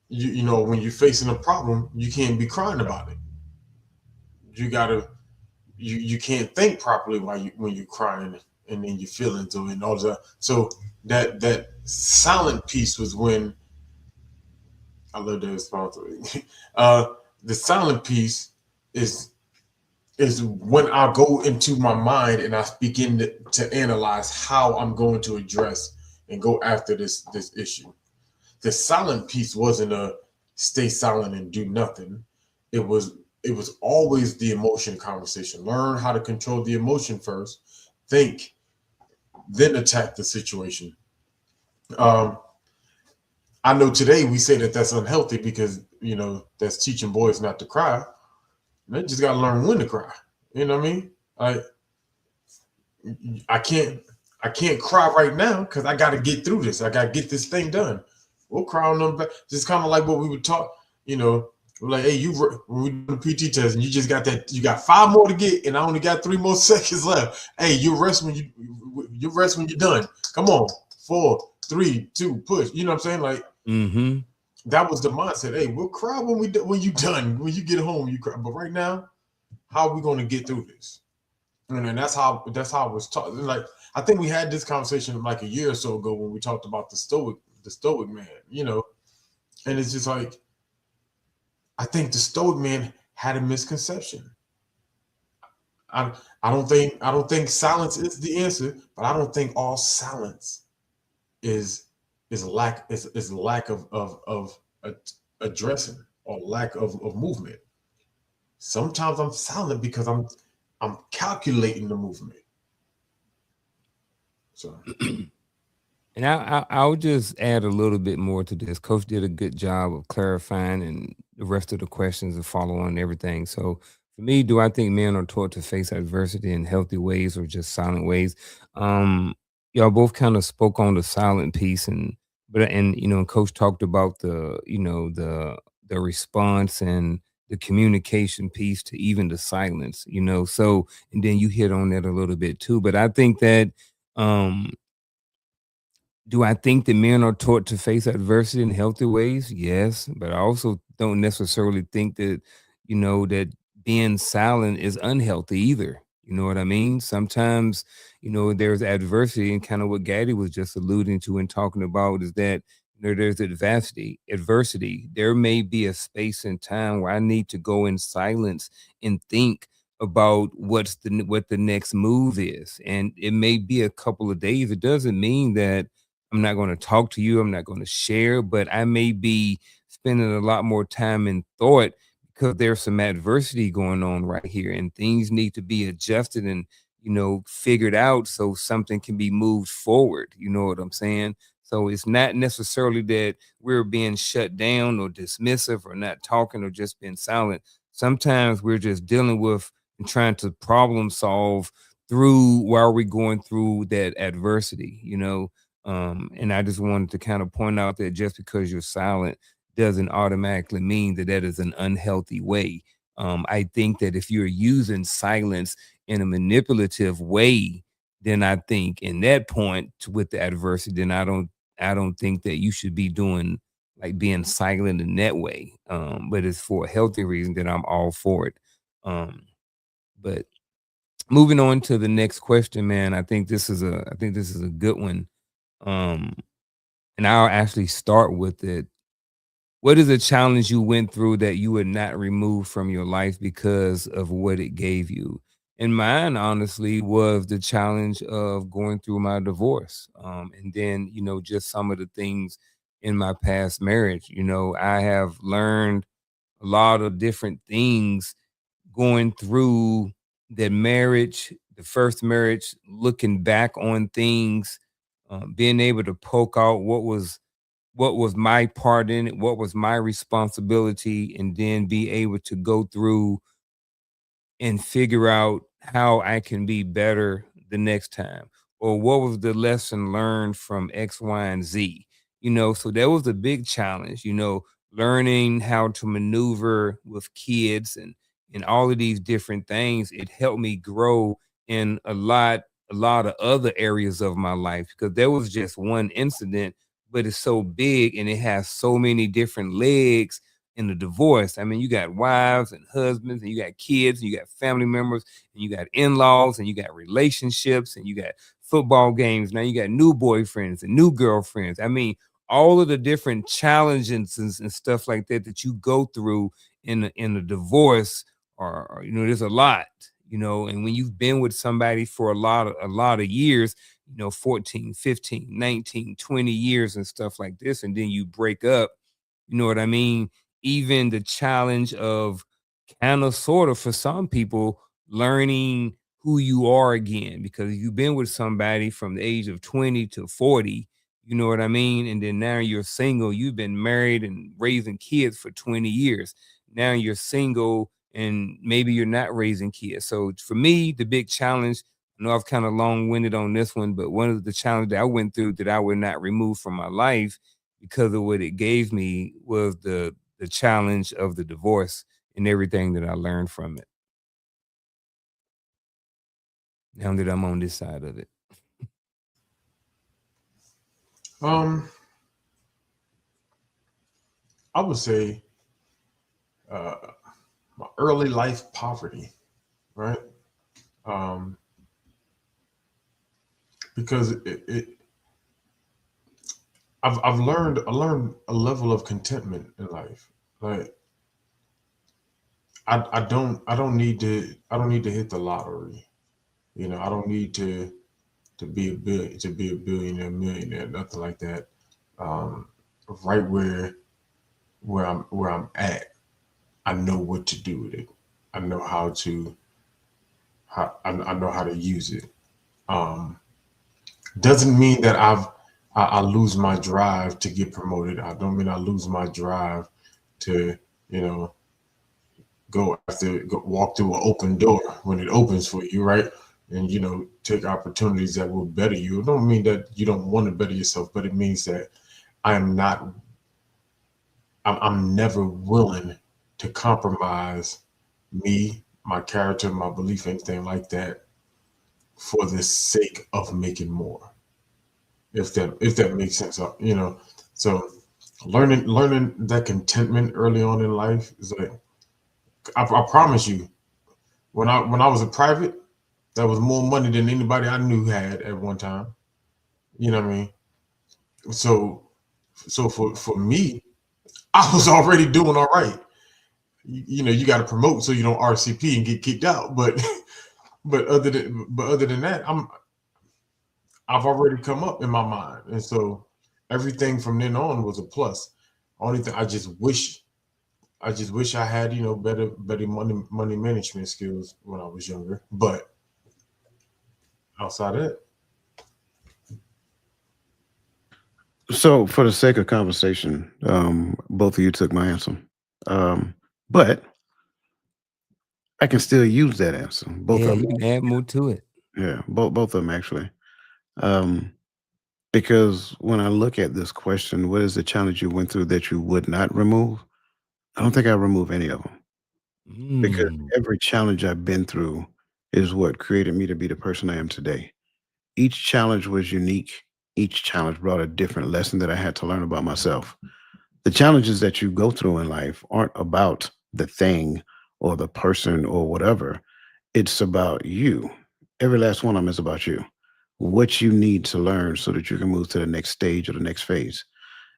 when you're facing a problem, you can't be crying about it. You gotta you can't think properly while when you're crying and then you're feeling to it and all that. So that silent piece was when I love that response. The silent piece is is when I go into my mind and I begin to analyze how I'm going to address and go after this issue. The silent piece wasn't a stay silent and do nothing. It was it was always the emotion conversation. Learn how to control the emotion first, think, then attack the situation. Um, I know today we say that that's unhealthy because that's teaching boys not to cry. They just got to learn when to cry. You know what I mean? I I can't I can't cry right now because I got to get through this. I got to get this thing done. We'll cry on them back. Just kind of like what we would talk. We're like, hey, when we do the PT test and you just got that, you got 5 more to get, and I only got 3 more seconds left. Hey, you rest when you rest when you're done. Come on, 4, 3, 2, push. You know what I'm saying? Like, Mm-hmm. that was the mindset. Hey, we'll cry when you done. When you get home, you cry. But right now, how are we going to get through this? And then that's how I was taught. Like, I think we had this conversation like a year or so ago when we talked about the stoic man. And it's just like, I think the stoic man had a misconception. I I don't think silence is the answer, but I don't think all silence is lack of addressing or lack of movement. Sometimes I'm silent because I'm calculating the movement. So And I'll just add a little bit more to this. Coach did a good job of clarifying and the rest of the questions and follow on and everything. So for me, do I think men are taught to face adversity in healthy ways or just silent ways? Um, y'all both kind of spoke on the silent piece, and Coach talked about the response and the communication piece to even the silence. So and then you hit on that a little bit too. But I think that um do I think that men are taught to face adversity in healthy ways? Yes, but I also don't necessarily think that being silent is unhealthy either. You know what I mean? Sometimes, there's adversity, and kind of what Gaddy was just alluding to and talking about is that there's adversity. There may be a space and time where I need to go in silence and think about what the next move is. And it may be a couple of days. It doesn't mean that I'm not going to talk to you. I'm not going to share, but I may be spending a lot more time in thought because there's some adversity going on right here and things need to be adjusted and figured out so something can be moved forward. You know what I'm saying? So it's not necessarily that we're being shut down or dismissive or not talking or just being silent. Sometimes we're just dealing with and trying to problem solve through while we're going through that adversity, and I just wanted to kind of point out that just because you're silent doesn't automatically mean that that is an unhealthy way. I think that if you're using silence in a manipulative way, then I think in that point with the adversity, then I don't think that you should be doing like being silent in that way. But it's for a healthy reason, then I'm all for it. But moving on to the next question, man, I think this is a good one. Um, and I'll actually start with it. What is a challenge you went through that you would not remove from your life because of what it gave you? And mine, honestly, was the challenge of going through my divorce. And then, just some of the things in my past marriage. I have learned a lot of different things going through the marriage, the first marriage, looking back on things, being able to poke out what was my part in it, what was my responsibility, and then be able to go through and figure out how I can be better the next time, or what was the lesson learned from X, Y, and Z. So that was a big challenge, learning how to maneuver with kids and all of these different things. It helped me grow in a lot of other areas of my life because there was just one incident, but it's so big and it has so many different legs in the divorce. I mean, you got wives and husbands, and you got kids, and you got family members, and you got in-laws, and you got relationships, and you got football games. Now you got new boyfriends and new girlfriends. I mean, all of the different challenges and stuff like that that you go through in a divorce, or there's a lot. And when you've been with somebody for a lot of years, 14, 15, 19, 20 years and stuff like this, and then you break up, you know what I mean? Even the challenge of kind of sort of for some people learning who you are again, because you've been with somebody from the age of 20 to 40, you know what I mean? And then now you're single, you've been married and raising kids for 20 years. Now you're single and maybe you're not raising kids. So for me, the big challenge, I know I've kind of long-winded on this one, but one of the challenges that I went through that I would not remove from my life because of what it gave me was the challenge of the divorce and everything that I learned from it. Now that I'm on this side of it. Um, I would say uh, my early life poverty, right? Um, because I learned a level of contentment in life. Like I don't need to hit the lottery. I don't need to be a billionaire, millionaire, nothing like that. Um, right where I'm at, I know what to do with it. I know I know how to use it. Um, doesn't mean that I lose my drive to get promoted. I don't mean I lose my drive to you know walk through an open door when it opens for you, right? And take opportunities that will better you. It don't mean that you don't want to better yourself, but it means that I'm not. I'm never willing to compromise me, my character, my belief, anything like that, for the sake of making more. If that makes sense, So learning that contentment early on in life is like I promise you, when I was a private, that was more money than anybody I knew had at one time. You know what I mean? So for me, I was already doing all right. You got to promote so you don't RCP and get kicked out. But other than that, I've already come up in my mind, and so everything from then on was a plus. Only thing I just wish I had better money management skills when I was younger. But outside of that, So, for the sake of conversation, both of you took my answer, but I can still use that answer. Both Yeah, of you them. can add more to it. Yeah, both of them actually. Um, because when I look at this question, what is the challenge you went through that you would not remove? I don't think I remove any of them because Mm. every challenge I've been through is what created me to be the person I am today. Each challenge was unique. Each challenge brought a different lesson that I had to learn about myself. The challenges that you go through in life aren't about the thing or the person or whatever. It's about you. Every last one of them is about you. What you need to learn so that you can move to the next stage or the next phase.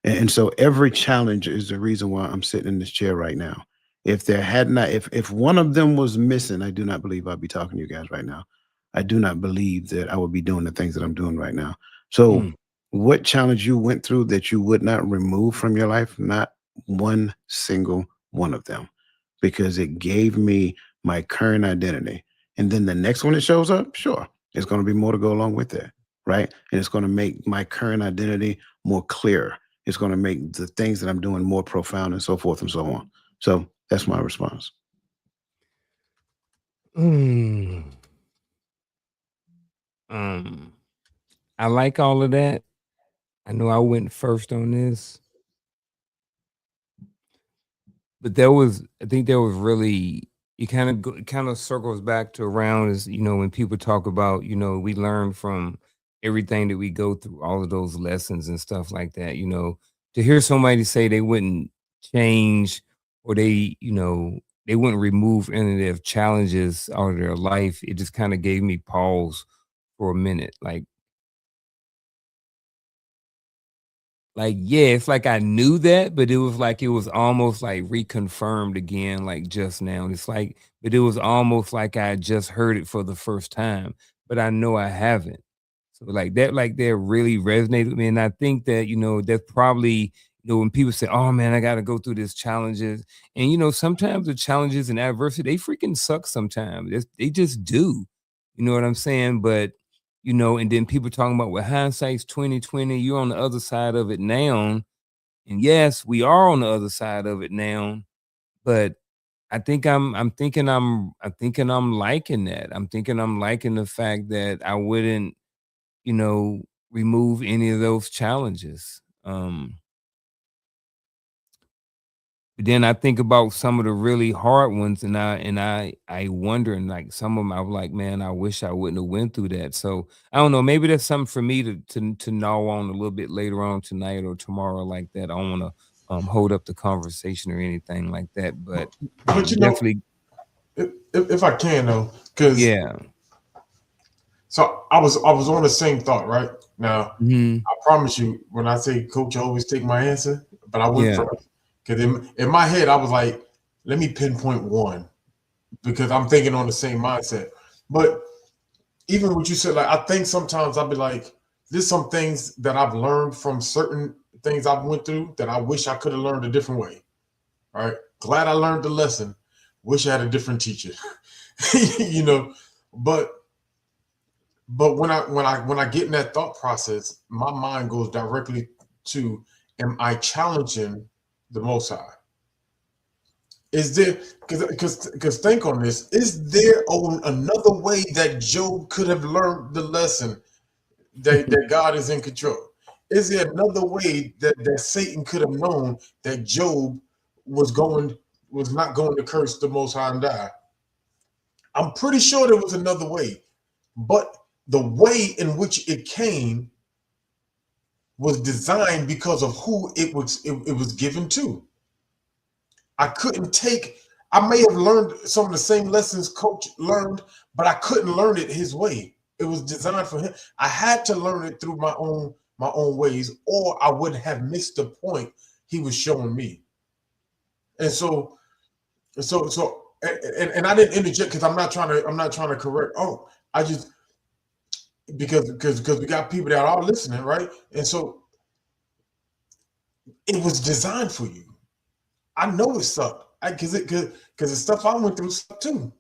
And so every challenge is the reason why I'm sitting in this chair right now. If there had not, if one of them was missing, I do not believe I'd be talking to you guys right now. I do not believe that I would be doing the things that I'm doing right now. So, Mm. what challenge you went through that you would not remove from your life? Not one single one of them, because it gave me my current identity. And then the next one that shows up, sure, it's going to be more to go along with that, right? And it's going to make my current identity more clear. It's going to make the things that I'm doing more profound and so forth and so on. So that's my response. Mm. Um, I like all of that. I know I went first on this, but I think there was really, it kind of circles back to around is, when people talk about, we learn from everything that we go through, all of those lessons and stuff like that, to hear somebody say they wouldn't change or they wouldn't remove any of their challenges out of their life. It just kind of gave me pause for a minute. Like, yeah, it's like I knew that, but it was almost like reconfirmed again, like just now. It's like, but it was almost like I just heard it for the first time, but I know I haven't. So like that really resonated with me. And I think that, that's probably, when people say, oh man, I gotta go through these challenges. And sometimes the challenges and adversity, they freaking suck sometimes. They just do. You know what I'm saying? But and then people talking about with hindsight's 2020, you're on the other side of it now. And yes, we are on the other side of it now, but I'm thinking I'm liking that. I'm thinking I'm liking the fact that I wouldn't, you know, remove any of those challenges. But then I think about some of the really hard ones, and I wonder, and like some of them, I was like, man, I wish I wouldn't have went through that. So I don't know. Maybe that's something for me to gnaw on a little bit later on tonight or tomorrow, like that. I don't want to hold up the conversation or anything like that. But But definitely, if I can though, because yeah. so I was on the same thought right now. Hmm. I promise you, when I say coach, I always take my answer, but I went Yeah. first because in my head I was like, let me pinpoint one because I'm thinking on the same mindset. But even what you said, like I think sometimes I'll be like, there's some things that I've learned from certain things I've went through that I wish I could have learned a different way. All right, glad I learned the lesson. Wish I had a different teacher. you know, but when I get in that thought process, my mind goes directly to, am I challenging the Most High? Is there, because think on this, is there another way that Job could have learned the lesson that God is in control? Is there another way that Satan could have known that Job was going was not going to curse the Most High and die? I'm pretty sure there was another way, but the way in which it came was designed because of who it was given to. I couldn't take. I may have learned some of the same lessons Coach learned, but I couldn't learn it his way. It was designed for him. I had to learn it through my own ways, or I would have missed the point he was showing me. And and I didn't interject because I'm not trying to correct. Oh, I just because we got people that are listening, right? And so it was designed for you. I know it sucked. Because the stuff I went through sucked too.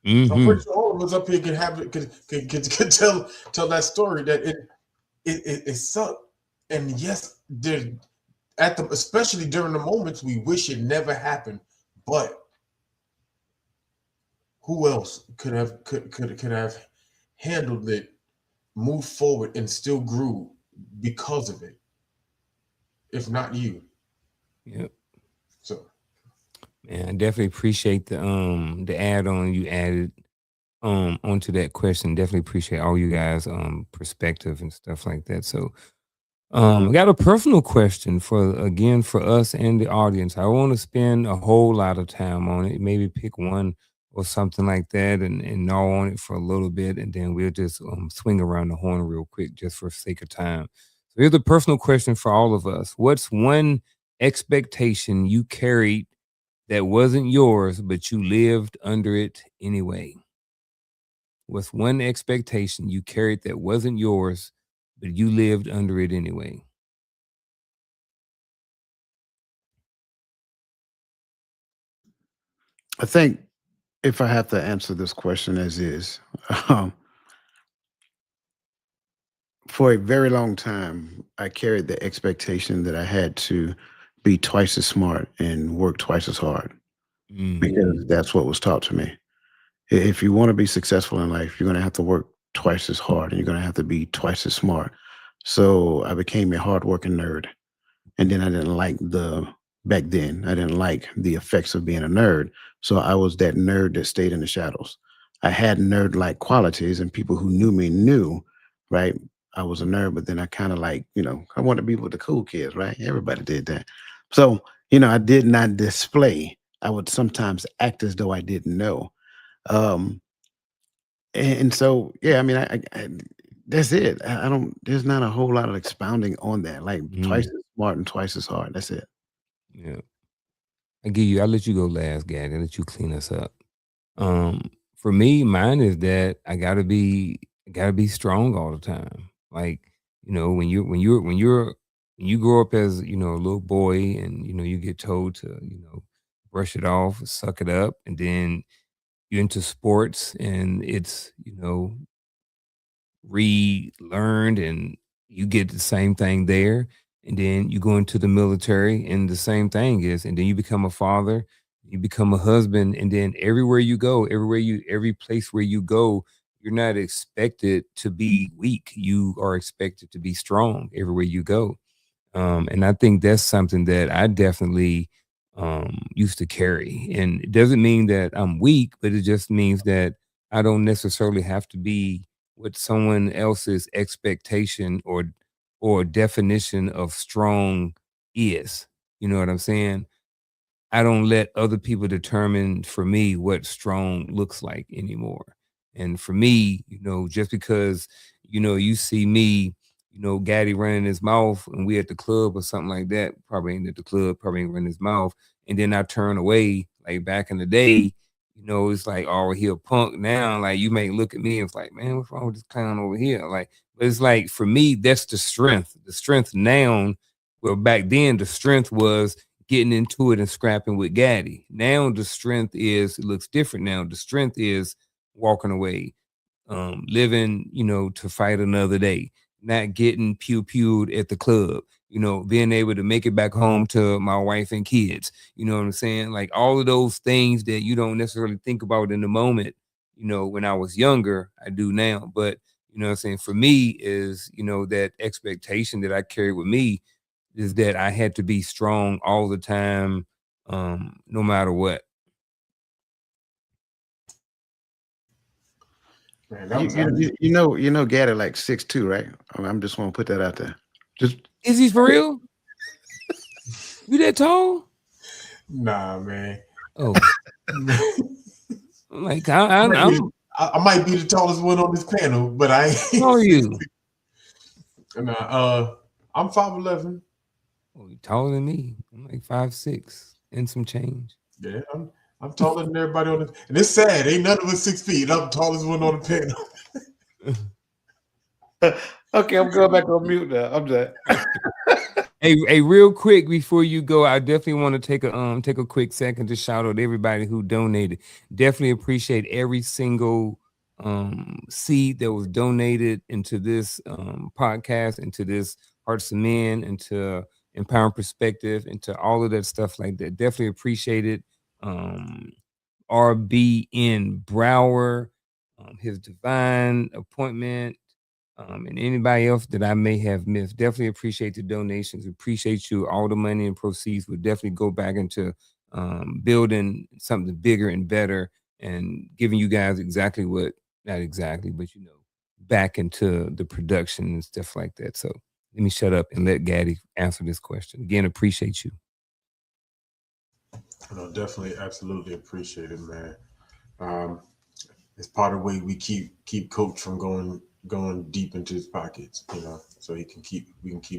So I'm pretty Hmm. sure all of us up here could tell that story that it sucked. And yes, there especially during the moments we wish it never happened. But who else could have handled it, moved forward, and still grew because of it, if not you. Yep. So Man, I definitely appreciate the add on you added onto that question. Definitely appreciate all you guys perspective and stuff like that. So I got a personal question for us and the audience. I want to spend a whole lot of time on it. Maybe pick one or something like that, and gnaw on it for a little bit, and then we'll just swing around the horn real quick, just for sake of time. So here's a personal question for all of us. What's one expectation you carried that wasn't yours, but you lived under it anyway? What's one expectation you carried that wasn't yours, but you lived under it anyway? I think if I have to answer this question as is, um, for a very long time, I carried the expectation that I had to be twice as smart and work twice as hard because that's what was taught to me. If you want to be successful in life, you're going to have to work twice as hard and you're going to have to be twice as smart. So I became a hardworking nerd. And then I didn't like back then, I didn't like the effects of being a nerd. So I was that nerd that stayed in the shadows. I had nerd like qualities, and people who knew me knew, right? I was a nerd, but then I kind of like, I wanted to be with the cool kids, right? Everybody did that. So, I did not display. I would sometimes act as though I didn't know. Um, and so, yeah, I mean, that's it. I don't. There's not a whole lot of expounding on that. Like twice Mhm. as smart and twice as hard. That's it. Yeah. I'll let you go last, Gad. I'll let you clean us up. Um, for me, mine is that I gotta be strong all the time. Like, when you grow up as, a little boy and you get told to, brush it off, suck it up, and then you're into sports and it's, relearned and you get the same thing there. And then you go into the military and the same thing is, and then you become a father, you become a husband, and then every place where you go, you're not expected to be weak. You are expected to be strong everywhere you go. And I think that's something that I definitely used to carry. And it doesn't mean that I'm weak, but it just means that I don't necessarily have to be what someone else's expectation or definition of strong is. You know what I'm saying? I don't let other people determine for me what strong looks like anymore. And for me, just because, you see me, Gaddy running his mouth and we at the club or something like that, probably ain't at the club, probably ain't running his mouth. And then I turn away, like back in the day, it's like, oh, he a punk now. Like you may look at me and it's like, man, what's wrong with this clown over here? Like, but it's like for me, that's the strength. The strength now, well, back then the strength was getting into it and scrapping with Gaddy. Now the strength is it looks different now. The strength is walking away, living, to fight another day, not getting pew-pewed at the club, being able to make it back home to my wife and kids. You know what I'm saying? Like all of those things that you don't necessarily think about in the moment, when I was younger, I do now. But what I'm saying for me is, that expectation that I carry with me is that I had to be strong all the time, no matter what. man, that You was you you you know you know Gaddy like 6'2", right? I'm just want to put that out there. Just Is he for real? You that tall? nah, man. Oh, I'm like I might be the tallest one on this panel, but I how ain't. are you? Nah, I'm 5'11". Oh, you taller than me. I'm like 5'6" and some change. Yeah, I'm taller than everybody on this, and it's sad. Ain't none of us 6 feet. I'm the tallest one on the panel. okay. I'm going back on mute now. I'm done. Hey, real quick before you go, I definitely want to take a quick second to shout out everybody who donated. Definitely appreciate every single seed that was donated into this podcast, into this Hearts of Men, into Empowering Perspective, into all of that stuff like that. Definitely appreciate it. RB in Brower, his divine appointment, and anybody else that I may have missed. Definitely appreciate the donations. Appreciate you. All the money and proceeds would definitely go back into building something bigger and better, and giving you guys exactly what, not exactly, but back into the production and stuff like that. So let me shut up and let Gaddy answer this question. Again, appreciate you. No, definitely, absolutely appreciate it, man. Um, it's part of the way we keep Coach from going deep into his pockets, so we can keep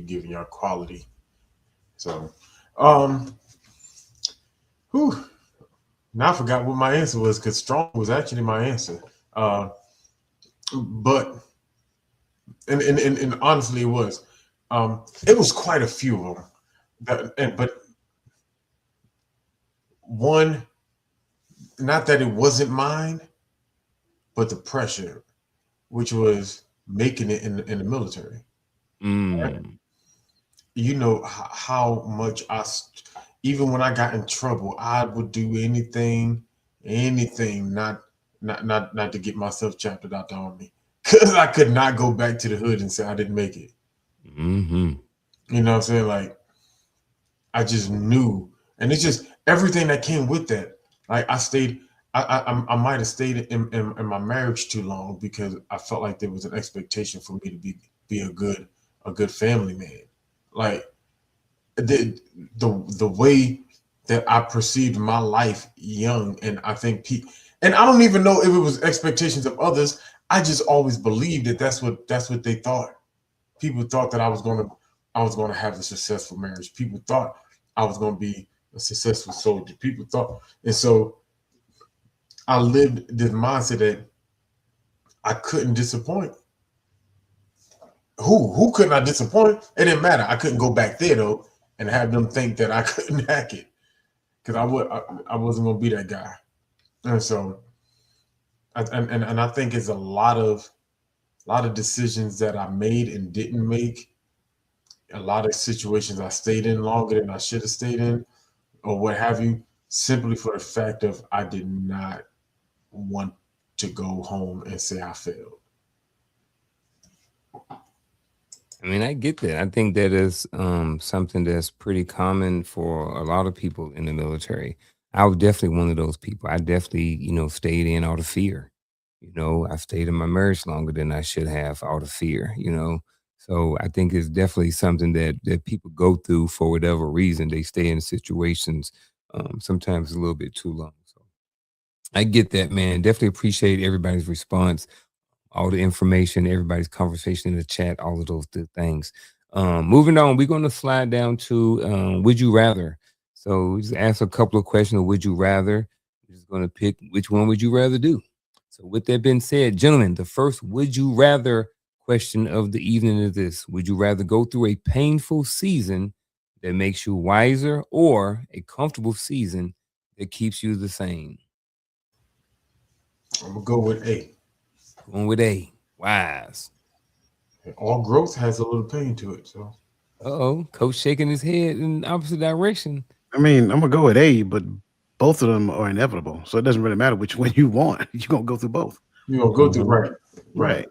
giving y'all quality. So, um, whew, now I forgot what my answer was because strong was actually my answer. But and honestly, it was. It was quite a few of them. But one, not that it wasn't mine, but the pressure, which was making it in the military. Right? You know how much even when I got in trouble, I would do anything, not to get myself chaptered out the army, because I could not go back to the hood and say I didn't make it. Mm-hmm. You know what I'm saying? Like, I just knew, and it's just everything that came with that. Like, I might have stayed in my marriage too long because I felt like there was an expectation for me to be a good family man. Like, the way that I perceived my life young, and I think and I don't even know if it was expectations of others. I just always believed that that's what they thought. People thought that I was gonna have a successful marriage. People thought I was gonna be a successful soldier. People thought, and so I lived this mindset that I couldn't disappoint. Who couldn't I disappoint? It didn't matter. I couldn't go back there though and have them think that I couldn't hack it, because I wasn't gonna be that guy. And so and I think it's a lot of decisions that I made and didn't make, a lot of situations I stayed in longer than I should have stayed in, or what have you, simply for the fact of I did not want to go home and say I failed. I mean, I get that. I think that is something that's pretty common for a lot of people in the military. I was definitely one of those people. I definitely, stayed in out of fear. I stayed in my marriage longer than I should have out of fear. So I think it's definitely something that people go through for whatever reason. They stay in situations sometimes a little bit too long. So I get that, man. Definitely appreciate everybody's response, all the information, everybody's conversation in the chat, all of those good things. Moving on, we're going to slide down to would you rather. So we just ask a couple of questions of would you rather. We're just going to pick which one would you rather do. So with that being said, gentlemen, the first would you rather question of the evening is this: would you rather go through a painful season that makes you wiser, or a comfortable season that keeps you the same? I'm gonna go with A. Going with A, wise. All growth has a little pain to it, so. Uh-oh, coach shaking his head in the opposite direction. I mean, I'm gonna go with A, but both of them are inevitable, so it doesn't really matter which one you want. You're gonna go through both. You're gonna go through right. Right.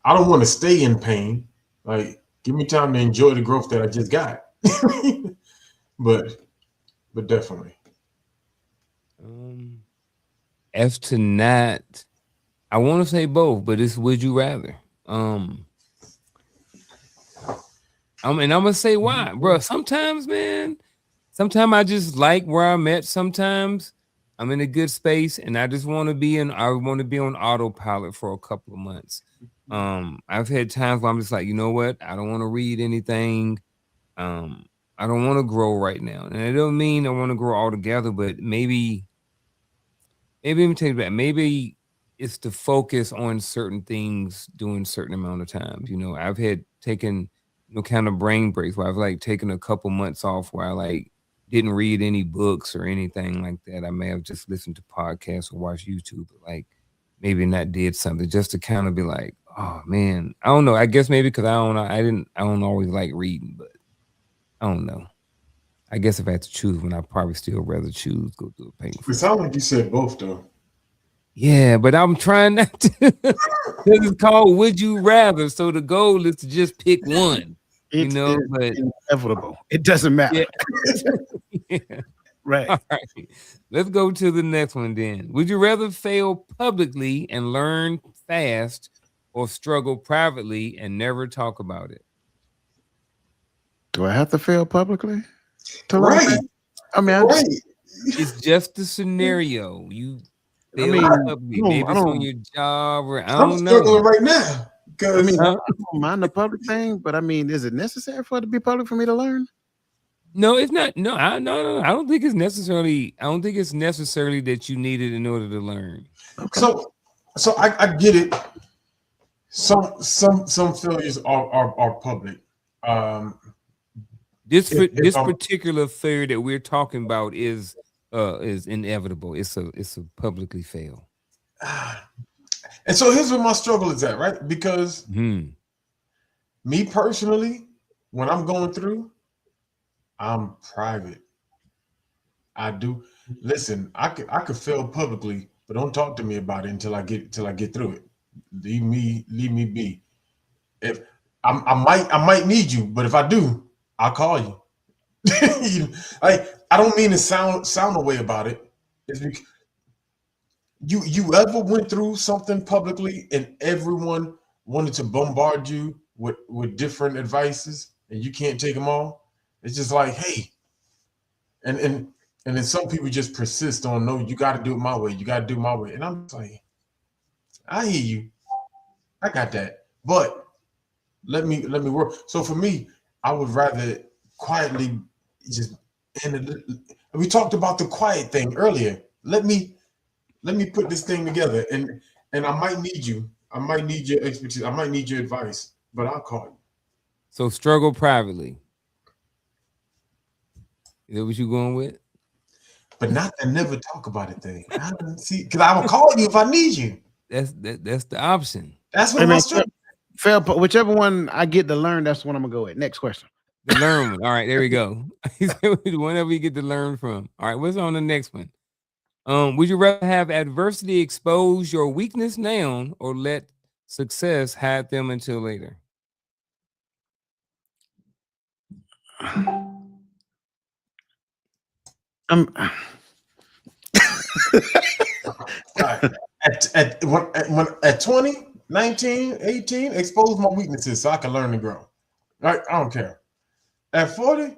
I don't want to stay in pain. Like, give me time to enjoy the growth that I just got. but definitely. F to not. I want to say both, but it's would you rather. I'm gonna say why, bro. Sometimes, man, sometimes I just like where I'm at. Sometimes I'm in a good space, and I just want to be in. I want to be on autopilot for a couple of months. I've had times where I'm just like, you know what? I don't want to read anything. I don't want to grow right now, and it don't mean I want to grow all together, but maybe let me take it back. Maybe it's to focus on certain things during certain amount of times. I've had taken kind of brain breaks where I've like taken a couple months off where I like didn't read any books or anything like that. I may have just listened to podcasts or watched YouTube, but like maybe not did something just to kind of be like, oh man, I don't know. I guess maybe because I don't know. I don't always like reading, but I don't know. I guess if I had to choose one, I'd probably still rather choose go through a painful. It sounds like you said both though. Yeah, but I'm trying not to. This is called Would You Rather. So the goal is to just pick one, It is but inevitable. It doesn't matter. yeah. Yeah. Right. All right. Let's go to the next one then. Would you rather fail publicly and learn fast or struggle privately and never talk about it? Do I have to fail publicly to learn Right, that? I mean, right. It's just a scenario. You I fail mean, publicly. Maybe I it's on don't, your job or I I'm don't know. struggling right now I mean, because Huh? I don't mind the public thing, but I mean, is it necessary for it to be public for me to learn? No, it's not. No. I don't think it's necessarily. I don't think it's necessarily that you need it in order to learn. Okay. so I get it. Some failures are public. Um, if This I'm particular failure that we're talking about is inevitable. It's a publicly fail. and so here's where my struggle is at, right? Because Hmm. me personally, when I'm going through, I'm private. I do listen. I could fail publicly, but don't talk to me about it until I get through it. Leave me be. If I might need you, but if I do, I'll call you. Like I don't mean to sound a way about it. It's because you ever went through something publicly and everyone wanted to bombard you with different advices and you can't take them all. It's just like, hey, and and and then some people just persist on no, you got to do it my way. You got to do it my way, and I'm just like, I hear you, I got that, but let me work. So for me, I would rather quietly just end it. We talked about the quiet thing earlier. Let me put this thing together, and I might need you. I might need your expertise. I might need your advice, but I'll call you. So struggle privately. Is that what you going with? But not to never talk about it thing. I don't see because I will call you if I need you. That's the option. That's I what my mean, struggle. fail, whichever one I get to learn, that's the one I'm gonna go with. Next question. The learn one. All right, there we go. He said whenever you get to learn from. All right, what's on the next one? Would you rather have adversity expose your weakness now or let success hide them until later? I'm Right. At 20, 19, 18, expose my weaknesses so I can learn and grow. Right? I don't care. At 40,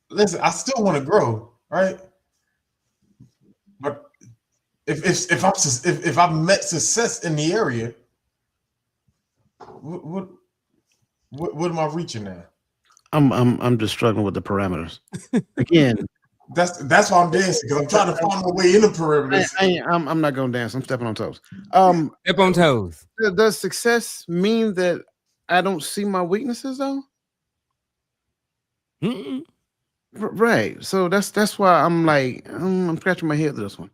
listen, I still want to grow, right? But if I've met success in the area, what what, what am I reaching now? I'm just struggling with the parameters. Again, That's why I'm dancing because I'm trying to find my way in the perimeters. I'm not gonna dance. I'm stepping on toes. Step on toes. Does success mean that I don't see my weaknesses though? Mm-mm. Right. So that's why I'm like I'm scratching my head with this one.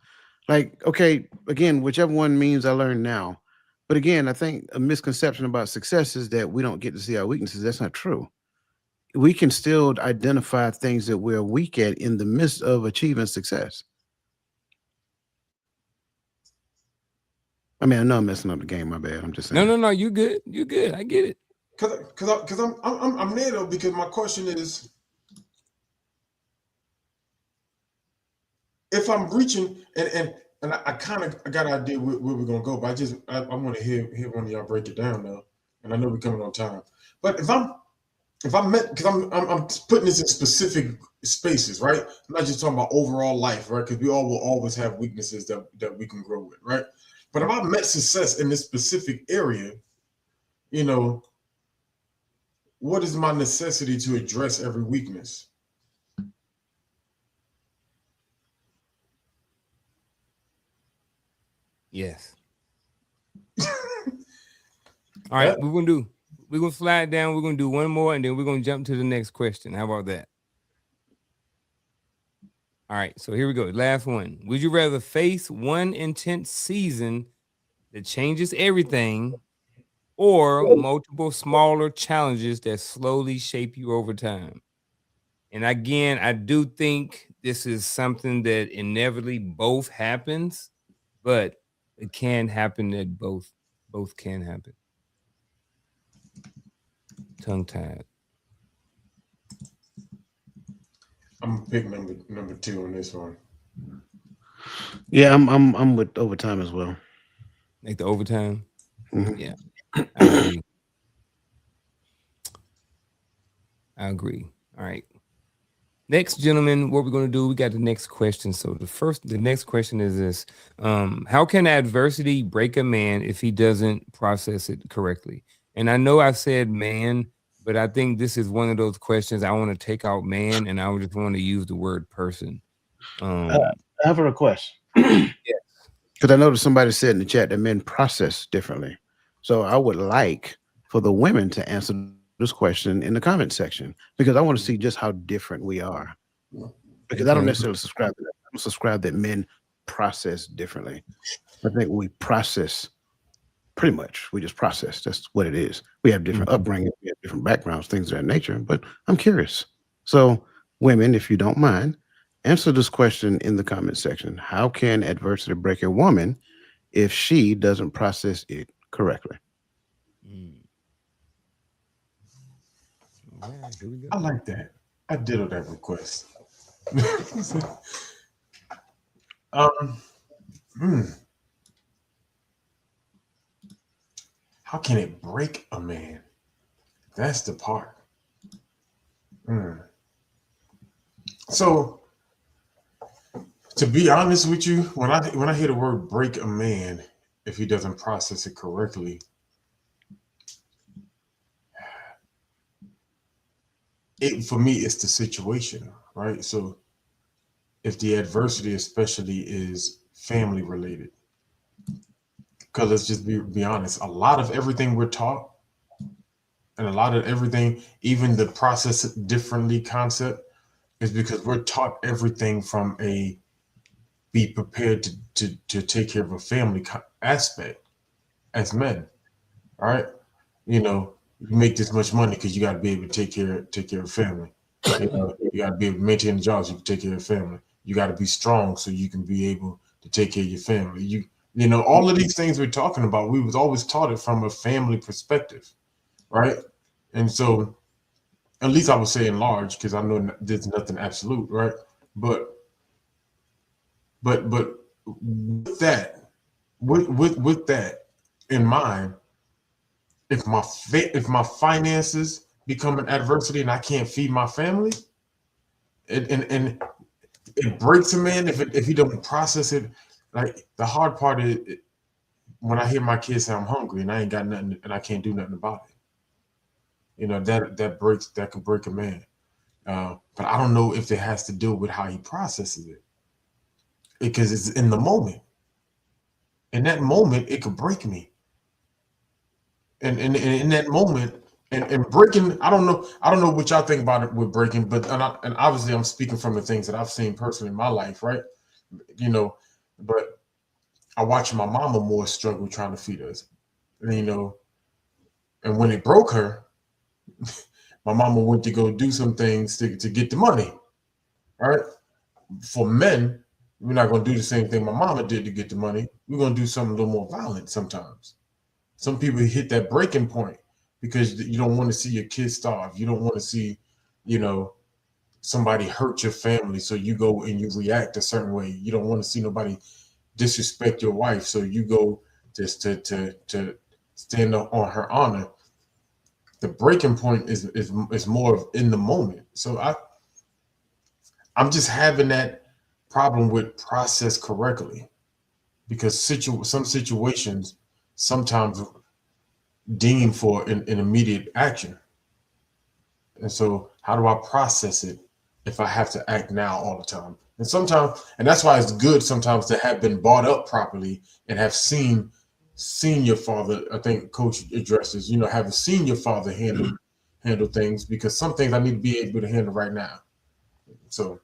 Like, okay, again, whichever one means I learn now. But again, I think a misconception about success is that we don't get to see our weaknesses. That's not true. We can still identify things that we're weak at in the midst of achieving success. I mean, I know I'm messing up the game. My bad. I'm just saying. No. You good. You good. I get it. Because I'm there though because my question is if I'm reaching and I kind of got an idea where we're gonna go, but I want to hear one of y'all break it down now, and I know we're coming on time. But if I'm met because I'm putting this in specific spaces, right? I'm not just talking about overall life, right? Because we all will always have weaknesses that we can grow with, right? But if I met success in this specific area, you know, what is my necessity to address every weakness? Yes. All right, we're gonna slide down, we're gonna do one more, and then we're gonna jump to the next question. How about that? All right, so here we go. Last one. Would you rather face one intense season that changes everything or multiple smaller challenges that slowly shape you over time? And again, I do think this is something that inevitably both happens, but it can happen that both can happen. Tongue tied. I'm gonna pick number two on this one. Yeah, I'm with overtime as well. Like the overtime. Mhm. Yeah, I agree. I agree. All right. Next, gentlemen, what we're going to do, we got the next question. So the next question is this: how can adversity break a man if he doesn't process it correctly? And I know I said man, but I think this is one of those questions I want to take out man, and I would just want to use the word person. I have a request Yeah. because I noticed somebody said in the chat that men process differently. So I would like for the women to answer this question in the comment section because I want to see just how different we are. Because I don't Okay. necessarily subscribe to that. I don't subscribe that men process differently. I think we process pretty much. We just process. That's what it is. We have different Mhm. upbringing, we have different backgrounds, things of that nature. But I'm curious. So, women, if you don't mind, answer this question in the comment section. How can adversity break a woman if she doesn't process it correctly? Mm. All right, here we I go. like that. I ditto that request. um, hmm, how can it break a man? That's the part. Hmm. So, to be honest with you, when I hear the word break a man, if he doesn't process it correctly, it for me it's the situation, right? So if the adversity especially is family related, because let's just be honest, a lot of everything we're taught and a lot of everything, even the process differently concept, is because we're taught everything from a be prepared to take care of a family aspect as men. All right, you know, you make this much money because you got to be able to take care of family. You know, you got to be able to maintain the jobs so you can take care of family. You got to be strong so you can be able to take care of your family. You know, all of these things we're talking about, we was always taught it from a family perspective, right? And so, at least I would say in large, because I know there's nothing absolute, right? But but with that, with that in mind, if my finances become an adversity and I can't feed my family, and it breaks a man if he don't process it. Like the hard part is when I hear my kids say I'm hungry and I ain't got nothing and I can't do nothing about it. You know that could break a man. But I don't know if it has to do with how he processes it because it's in the moment. In that moment, it could break me. And in that moment, and breaking, I don't know what y'all think about it with breaking, but and obviously I'm speaking from the things that I've seen personally in my life, right? You know, but I watched my mama more struggle trying to feed us, and, and when it broke her, my mama went to go do some things to get the money, right? For men, we're not going to do the same thing my mama did to get the money. We're going to do something a little more violent sometimes. Some people hit that breaking point because you don't want to see your kids starve. You don't want to see, you know, somebody hurt your family. So you go and you react a certain way. You don't want to see nobody disrespect your wife. So you go just to stand on her honor. The breaking point is more of in the moment. So I'm just having that problem with process correctly because some situations sometimes deem for an immediate action. And so, how do I process it if I have to act now all the time? And sometimes, and that's why it's good sometimes to have been brought up properly and have seen your father. I think Coach addresses, having seen your father handle things because some things I need to be able to handle right now. So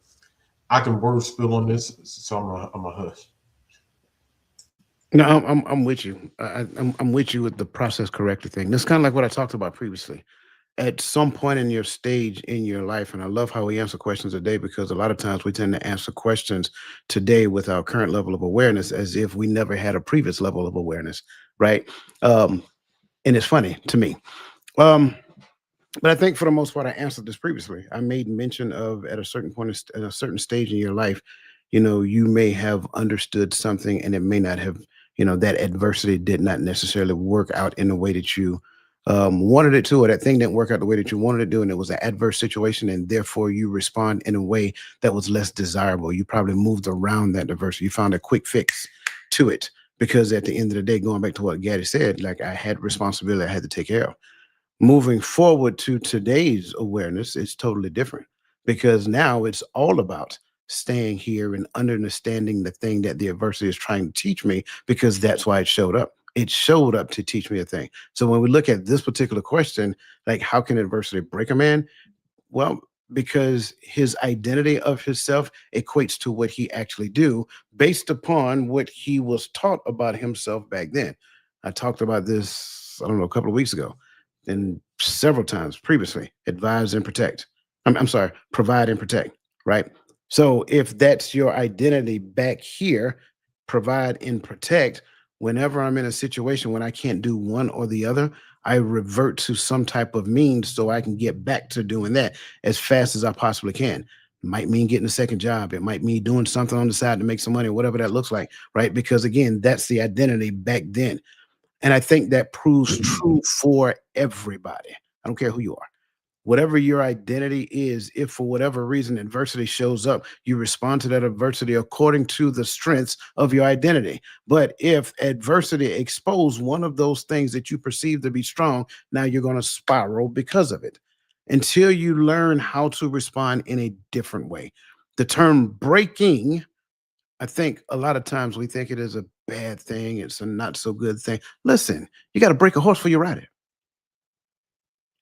I can word spill on this, so I'm a hush. No, I'm with you. I'm with you with the process correctly thing. That's kind of like what I talked about previously. at some point in your stage in your life, and I love how we answer questions today because a lot of times we tend to answer questions today with our current level of awareness as if we never had a previous level of awareness, right? Um, and it's funny to me. Um, but I think for the most part, I answered this previously. I made mention of at a certain point, at a certain stage in your life, you may have understood something and it may not have, that adversity did not necessarily work out in the way that you wanted it to, or that thing didn't work out the way that you wanted it to. And it was an adverse situation. And therefore you respond in a way that was less desirable. You probably moved around that adversity. You found a quick fix to it. Because at the end of the day, going back to what Gaddy said, like I had responsibility I had to take care of. Moving forward to today's awareness is totally different because now it's all about staying here and understanding the thing that the adversity is trying to teach me because that's why it showed up. It showed up to teach me a thing. So when we look at this particular question, like how can adversity break a man? Well, because his identity of himself equates to what he actually do based upon what he was taught about himself back then. I talked about this, I don't know, a couple of weeks ago and several times previously. Advise and protect. I'm sorry, provide and protect, right? So if that's your identity back here, provide and protect, whenever I'm in a situation when I can't do one or the other, I revert to some type of means so I can get back to doing that as fast as I possibly can. Might mean getting a second job. It might mean doing something on the side to make some money, whatever that looks like, right? Because again, that's the identity back then. And I think that proves true for everybody. I don't care who you are. Whatever your identity is, if for whatever reason adversity shows up, you respond to that adversity according to the strengths of your identity. But if adversity exposes one of those things that you perceive to be strong, now you're going to spiral because of it until you learn how to respond in a different way. The term breaking, I think a lot of times we think it is a bad thing, it's a not so good thing. Listen, you got to break a horse before you ride it.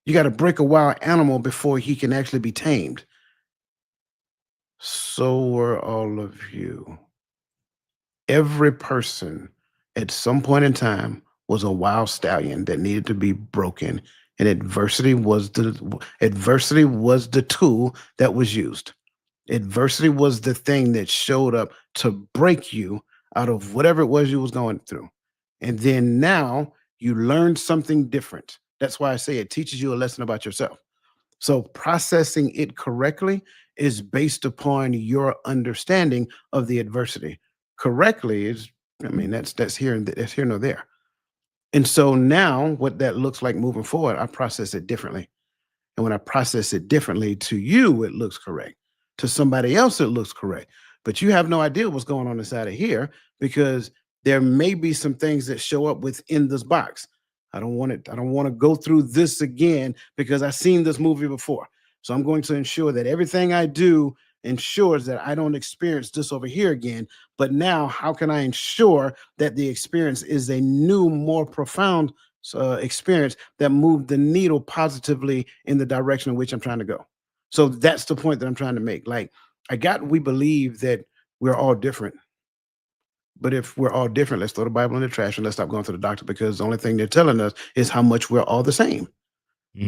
You got to break a wild animal before he can actually be tamed. So were all of you. Every person at some point in time was a wild stallion that needed to be broken, and adversity was the tool that was used. Adversity was the thing that showed up to break you out of whatever it was you was going through. And then now you learn something different. That's why I say it teaches you a lesson about yourself. So processing it correctly is based upon your understanding of the adversity. Correctly is, I mean, that's here and that's here nor there. And so now what that looks like moving forward, I process it differently. And when I process it differently, to you, it looks correct. To somebody else, it looks correct. But you have no idea what's going on inside of here because there may be some things that show up within this box. I don't want it. I don't want to go through this again because I've seen this movie before. So I'm going to ensure that everything I do ensures that I don't experience this over here again. But now, how can I ensure that the experience is a new, more profound experience that moved the needle positively in the direction in which I'm trying to go? So that's the point that I'm trying to make. Like, we believe that we're all different. But if we're all different, let's throw the Bible in the trash and let's stop going to the doctor because the only thing they're telling us is how much we're all the same.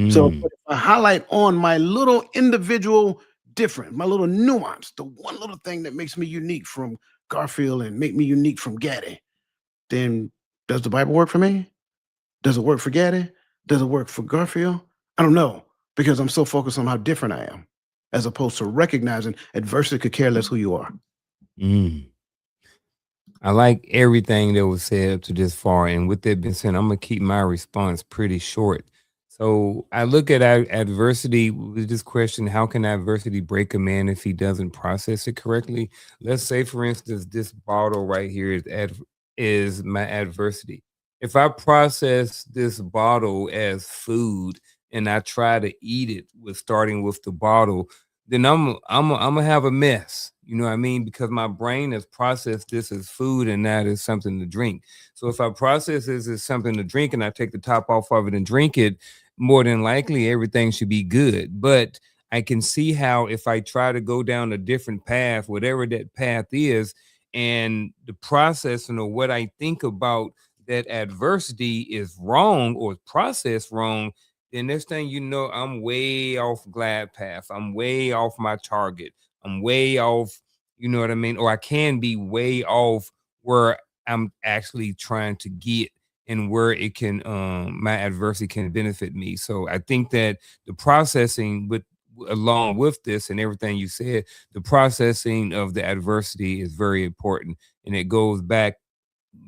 So if I highlight on my little individual different, my little nuance, the one little thing that makes me unique from Garfield and make me unique from Gaddy, then does the Bible work for me? Does it work for Gaddy? Does it work for Garfield? I don't know because I'm so focused on how different I am as opposed to recognizing adversity could care less who you are. I like everything that was said up to this far. And with that being said, I'm going to keep my response pretty short. So I look at adversity with this question: how can adversity break a man if he doesn't process it correctly? Let's say, for instance, this bottle right here is my adversity. If I process this bottle as food and I try to eat it with starting with the bottle, then I'm gonna have a mess. You know what I mean? Because my brain has processed this as food and that is something to drink. So if I process this as something to drink and I take the top off of it and drink it, more than likely everything should be good. But I can see how if I try to go down a different path, whatever that path is, and the processing or what I think about that adversity is wrong or processed wrong, and this thing, I'm way off glide path. I'm way off my target. I'm way off, you know what I mean? Or I can be way off where I'm actually trying to get and where it can my adversity can benefit me. So I think that the processing with along with this and everything you said, the processing of the adversity is very important. And it goes back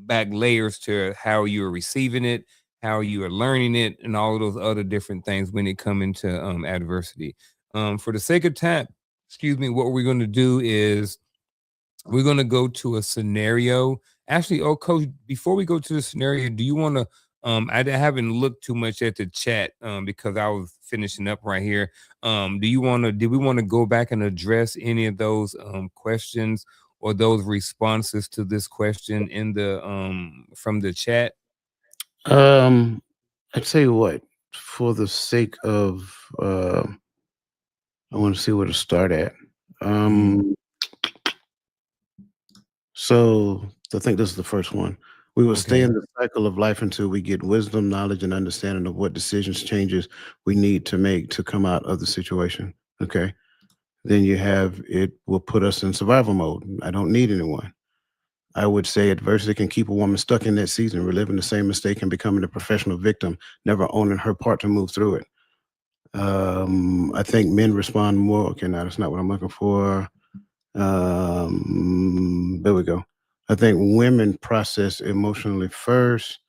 layers to how you're receiving it, how you are learning it, and all of those other different things when it come into adversity. For the sake of time, excuse me, what we're going to do is we're going to go to a scenario. Actually, oh, Coach, before we go to the scenario, do you want to? Haven't looked too much at the chat because I was finishing up right here. Do you want to? Did we want to go back and address any of those questions or those responses to this question in the from the chat? Um, I tell you what, for the sake of, I want to see where to start at. Um, so I think this is the first one. We will stay Okay. in the cycle of life until we get wisdom, knowledge, and understanding of what decisions, changes we need to make to come out of the situation. Okay. Then you have it will put us in survival mode. I don't need anyone. I would say adversity can keep a woman stuck in that season, reliving the same mistake and becoming a professional victim, never owning her part to move through it. I think men respond more. Okay, now that's not what I'm looking for. There we go. I think women process emotionally first.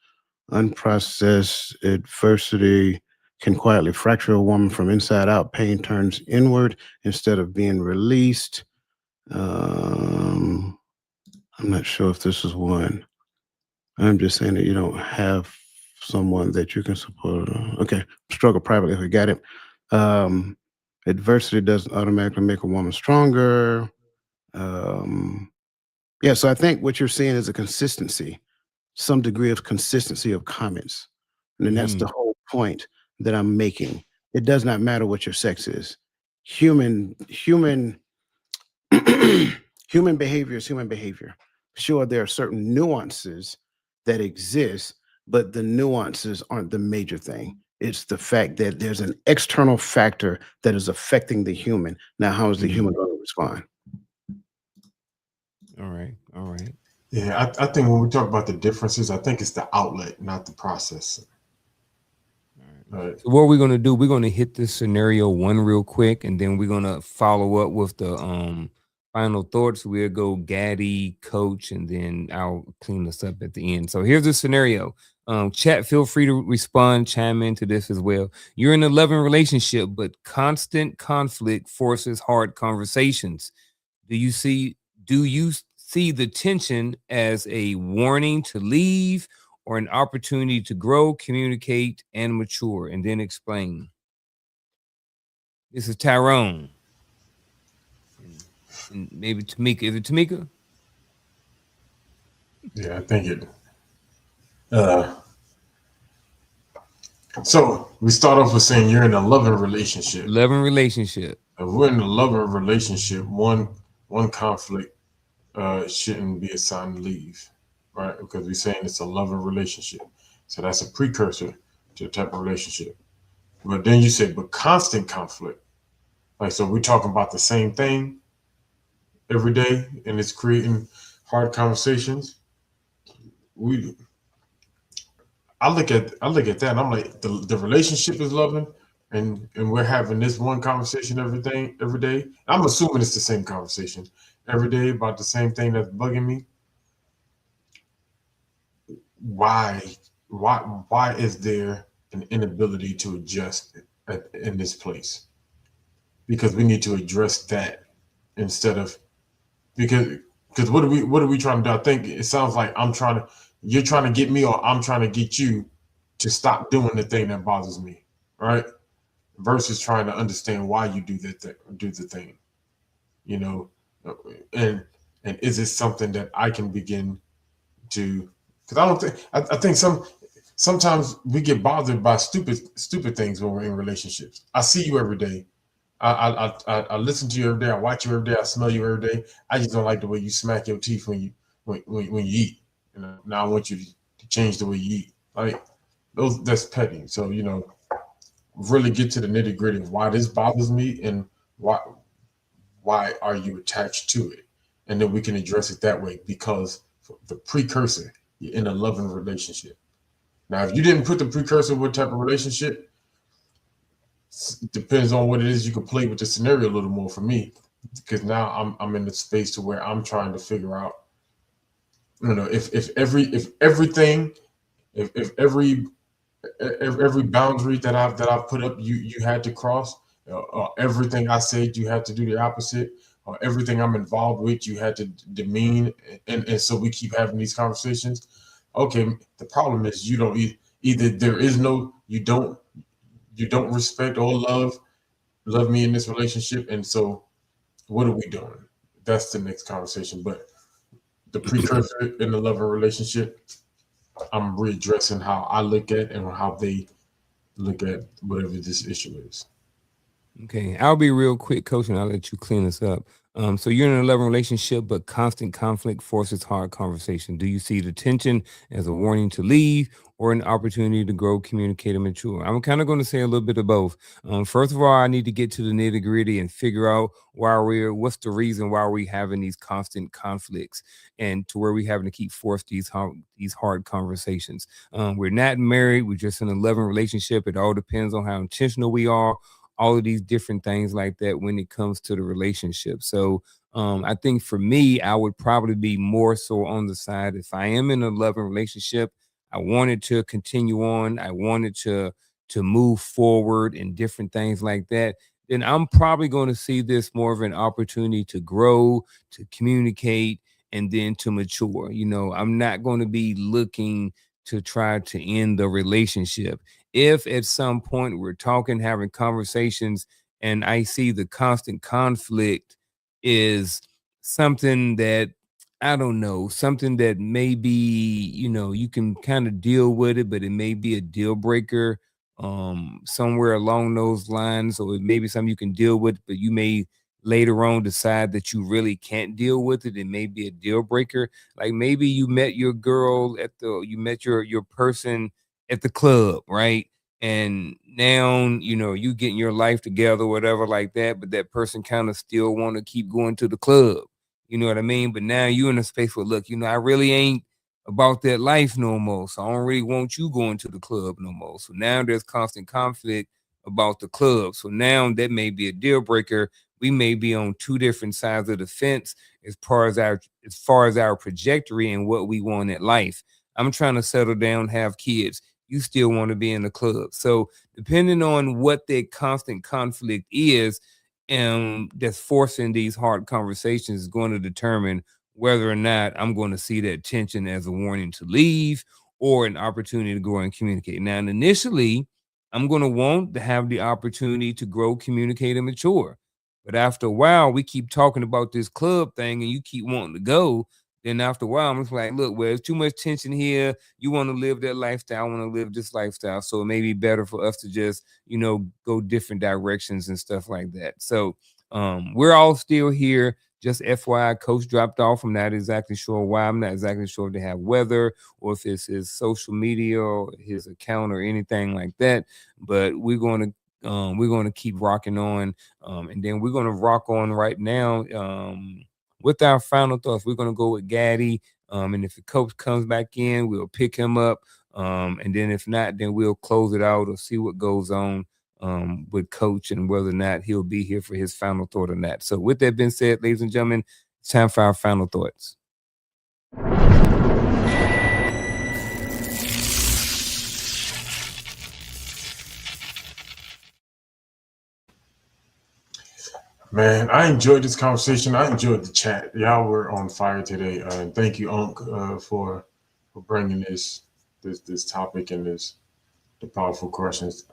Unprocessed adversity can quietly fracture a woman from inside out. Pain turns inward instead of being released. Um, I'm not sure if this is one. I'm just saying that you don't have someone that you can support. Okay, struggle privately. We got it. Um, adversity doesn't automatically make a woman stronger. Um, yeah, so I think what you're seeing is a consistency, some degree of consistency of comments, and then that's the whole point that I'm making. It does not matter what your sex is. Human human behavior is human behavior. Sure, there are certain nuances that exist, but the nuances aren't the major thing. It's the fact that there's an external factor that is affecting the human. Now, how is the human going to respond? All right. All right. Yeah, I think when we talk about the differences, I think it's the outlet, not the process. Right. So what we're gonna do, we're gonna hit this scenario one real quick, and then we're gonna follow up with the final thoughts. We'll go Gaddy, Coach, and then I'll clean this up at the end. So here's the scenario. Chat, feel free to respond, chime into this as well. You're in a loving relationship, but constant conflict forces hard conversations. Do you see do you see the tension as a warning to leave or an opportunity to grow, communicate, and mature? And then explain. This is Tyrone. And maybe Tamika. Is it Tamika? Yeah, I think it. Uh, so we start off with saying you're in a loving relationship. Loving relationship. If we're in a loving relationship, one conflict shouldn't be a sign to leave, right? Because we're saying it's a loving relationship, so that's a precursor to a type of relationship. But then you say, but constant conflict, like so, we're talking about the same thing every day, and it's creating hard conversations. We I look at that and I'm like the relationship is loving and we're having this one conversation every day. I'm assuming it's the same conversation every day about the same thing that's bugging me. Why why is there an inability to adjust in this place? Because we need to address that instead of because because what are we trying to do? I think it sounds like you're trying to get me or I'm trying to get you to stop doing the thing that bothers me, right? Versus trying to understand why you do the thing, you know, and is it something that I can begin to? Because I don't think I think sometimes we get bothered by stupid things when we're in relationships. I see you every day. I listen to you every day. I watch you every day. I smell you every day. I just don't like the way you smack your teeth when you eat. You know, now I want you to change the way you eat. Like that's petty. So really get to the nitty gritty of why this bothers me and why are you attached to it, and then we can address it that way. Because the precursor, you're in a loving relationship. Now, if you didn't put the precursor, what type of relationship, depends on what it is. You can play with the scenario a little more for me, because now I'm in the space to where I'm trying to figure out, if everything, if every boundary that I've put up, you had to cross, everything I said you had to do the opposite, or everything I'm involved with you had to demean, and so we keep having these conversations. Okay, the problem is you don't either there is no you don't respect or love me in this relationship, and so what are we doing? That's the next conversation. But the precursor in the lover relationship, I'm readdressing how I look at and how they look at whatever this issue is. Okay, I'll be real quick, Coach, and I'll let you clean this up. So you're in a loving relationship, but constant conflict forces hard conversation. Do you see the tension as a warning to leave or an opportunity to grow, communicate, and mature? I'm kind of going to say a little bit of both. First of all, I need to get to the nitty gritty and figure out what's the reason why we having these constant conflicts, and to where we having to keep force these hard conversations. We're not married; we're just in a loving relationship. It all depends on how intentional we are, all of these different things like that when it comes to the relationship. So I think for me, I would probably be more so on the side, if I am in a loving relationship, I wanted to continue on, I wanted to move forward and different things like that, then I'm probably going to see this more of an opportunity to grow, to communicate, and then to mature. I'm not going to be looking to try to end the relationship. If at some point we're talking, having conversations, and I see the constant conflict is something that, I don't know, something that maybe, you can kind of deal with it, but it may be a deal breaker somewhere along those lines, or it may be something you can deal with, but you may later on decide that you really can't deal with it. It may be a deal breaker. Like maybe you met your girl you met your person at the club, right? And now, you getting your life together, whatever like that, but that person kind of still want to keep going to the club. You know what I mean? But now you in a space where, look, I really ain't about that life no more. So I don't really want you going to the club no more. So now there's constant conflict about the club. So now that may be a deal breaker. We may be on two different sides of the fence as far as our trajectory and what we want in life. I'm trying to settle down, have kids. You still want to be in the club. So depending on what that constant conflict is, that's forcing these hard conversations, is going to determine whether or not I'm going to see that tension as a warning to leave or an opportunity to grow and communicate. Now, initially, I'm going to want to have the opportunity to grow, communicate, and mature. But after a while, we keep talking about this club thing and you keep wanting to go. Then after a while, I'm just like, look, well, there's too much tension here. You want to live that lifestyle. I want to live this lifestyle. So it may be better for us to just, go different directions and stuff like that. So we're all still here. Just FYI, Coach dropped off. I'm not exactly sure why. I'm not exactly sure if they have weather or if it's his social media or his account or anything like that. But we're going to keep rocking on, and then we're going to rock on right now with our final thoughts. We're going to go with Gaddy, and if the coach comes back in, we'll pick him up, and then if not, then we'll close it out or see what goes on with Coach and whether or not he'll be here for his final thought or not. So with that being said, ladies and gentlemen, it's time for our final thoughts. Man, I enjoyed this conversation. I enjoyed the chat. Y'all were on fire today. And thank you, Unc, for bringing this topic and the powerful questions.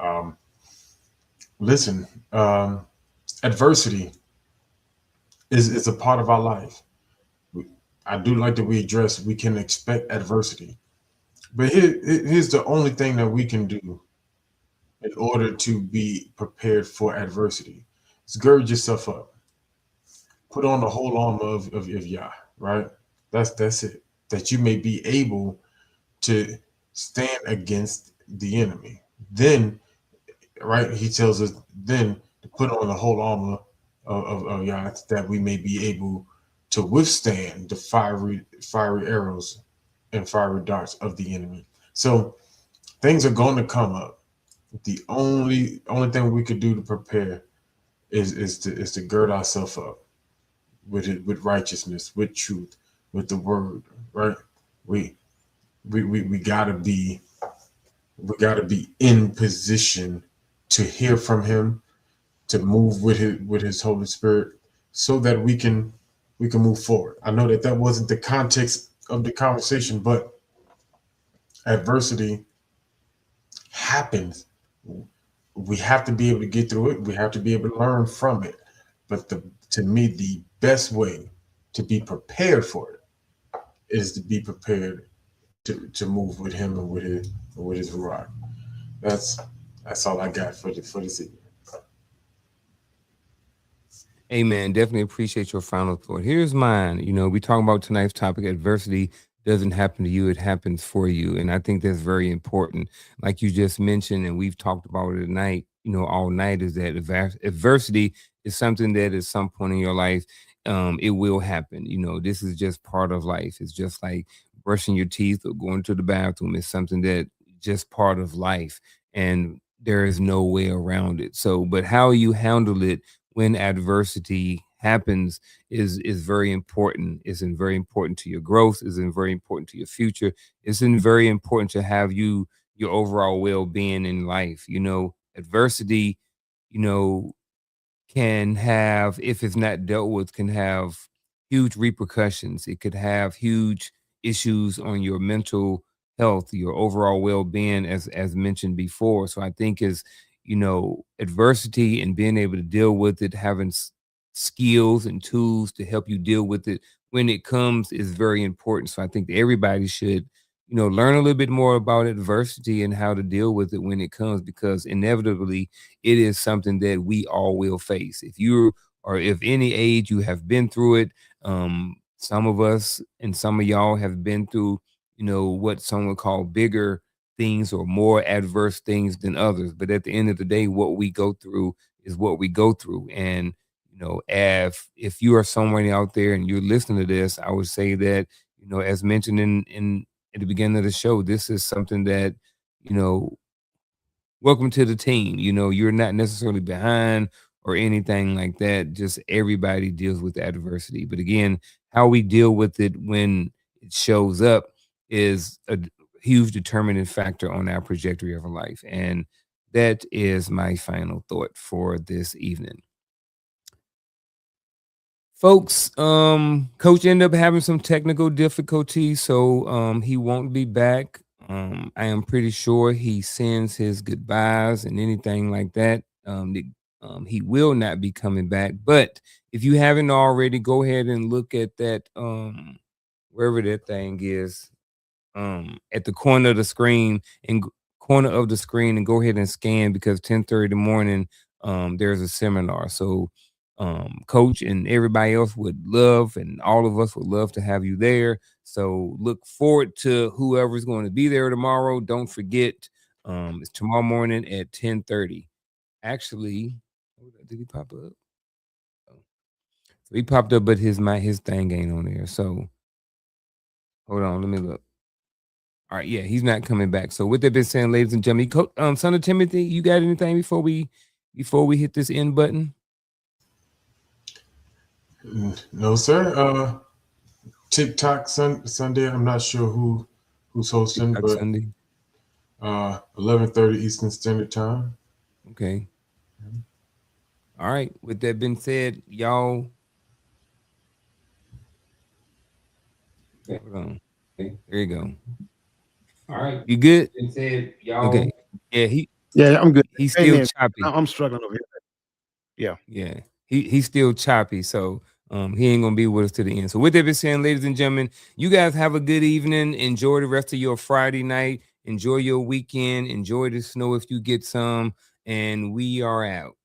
Listen, adversity is a part of our life. I do like that we address we can expect adversity, but here's the only thing that we can do in order to be prepared for adversity: is gird yourself up. Put on the whole armor of Yah, right? That's it. That you may be able to stand against the enemy. Then right? He tells us then to put on the whole armor of Yah, that we may be able to withstand the fiery arrows and fiery darts of the enemy. So things are going to come up. The only thing we could do to prepare is to gird ourselves up with it, with righteousness, with truth, with the word, right? We we gotta be in position to hear from him, to move with his Holy Spirit, so that we can move forward. I know that that wasn't the context of the conversation, but adversity happens. We have to be able to get through it. We have to be able to learn from it. But to me, the best way to be prepared for it is to be prepared to move with him and with his rock. That's that's all I got for this evening. Amen. Definitely appreciate your final thought. Here's mine. We talk about tonight's topic: adversity doesn't happen to you, it happens for you. And I think that's very important. Like you just mentioned, and we've talked about it tonight, all night, is that adversity is something that at some point in your life, it will happen. This is just part of life. It's just like brushing your teeth or going to the bathroom. It's something that just part of life. And there is no way around it. So, but how you handle it when adversity happens is very important. It's very important to your growth. It's very important to your future. It's very important to have your overall well-being in life. Adversity, you know, can have, if it's not dealt with, can have huge repercussions. It could have huge issues on your mental health, your overall well-being, as mentioned before. So I think is, adversity and being able to deal with it, having skills and tools to help you deal with it when it comes is very important. So I think that everybody should, learn a little bit more about adversity and how to deal with it when it comes, because inevitably it is something that we all will face. If you or if any age you have been through it, some of us and some of y'all have been through, what some would call bigger things or more adverse things than others. But at the end of the day, what we go through is what we go through. And if you are someone out there and you're listening to this, I would say that, as mentioned in at the beginning of the show, this is something that, you know, welcome to the team. You're not necessarily behind or anything like that. Just everybody deals with adversity. But again, how we deal with it when it shows up is a huge determining factor on our trajectory of our life. And that is my final thought for this evening. Folks, coach ended up having some technical difficulties, so he won't be back. I am pretty sure he sends his goodbyes and anything like that. He will not be coming back. But if you haven't already, go ahead and look at that wherever that thing is, at the corner of the screen and go ahead and scan, because 10:30 in the morning there's a seminar. So coach and everybody else would love, and all of us would love to have you there. So look forward to whoever's going to be there tomorrow. Don't forget, it's tomorrow morning at 10:30. Actually, did he pop up? Oh. So he popped up, but his thing ain't on there. So hold on, let me look. All right, yeah, he's not coming back. So with that being said, ladies and gentlemen, son of Timothy, you got anything before we hit this end button? No, sir. TikTok Sunday. I'm not sure who's hosting, TikTok but Sunday. 11:30 Eastern Standard Time. Okay. All right. With that being said, y'all. Hold on. There you go. All right. You good? Said, y'all. Okay. Yeah, I'm good. He's still choppy. I'm struggling over here. Yeah. He's still choppy. So he ain't gonna be with us to the end. So with that being said, ladies and gentlemen, you guys have a good evening. Enjoy the rest of your Friday night. Enjoy your weekend. Enjoy the snow if you get some. And we are out.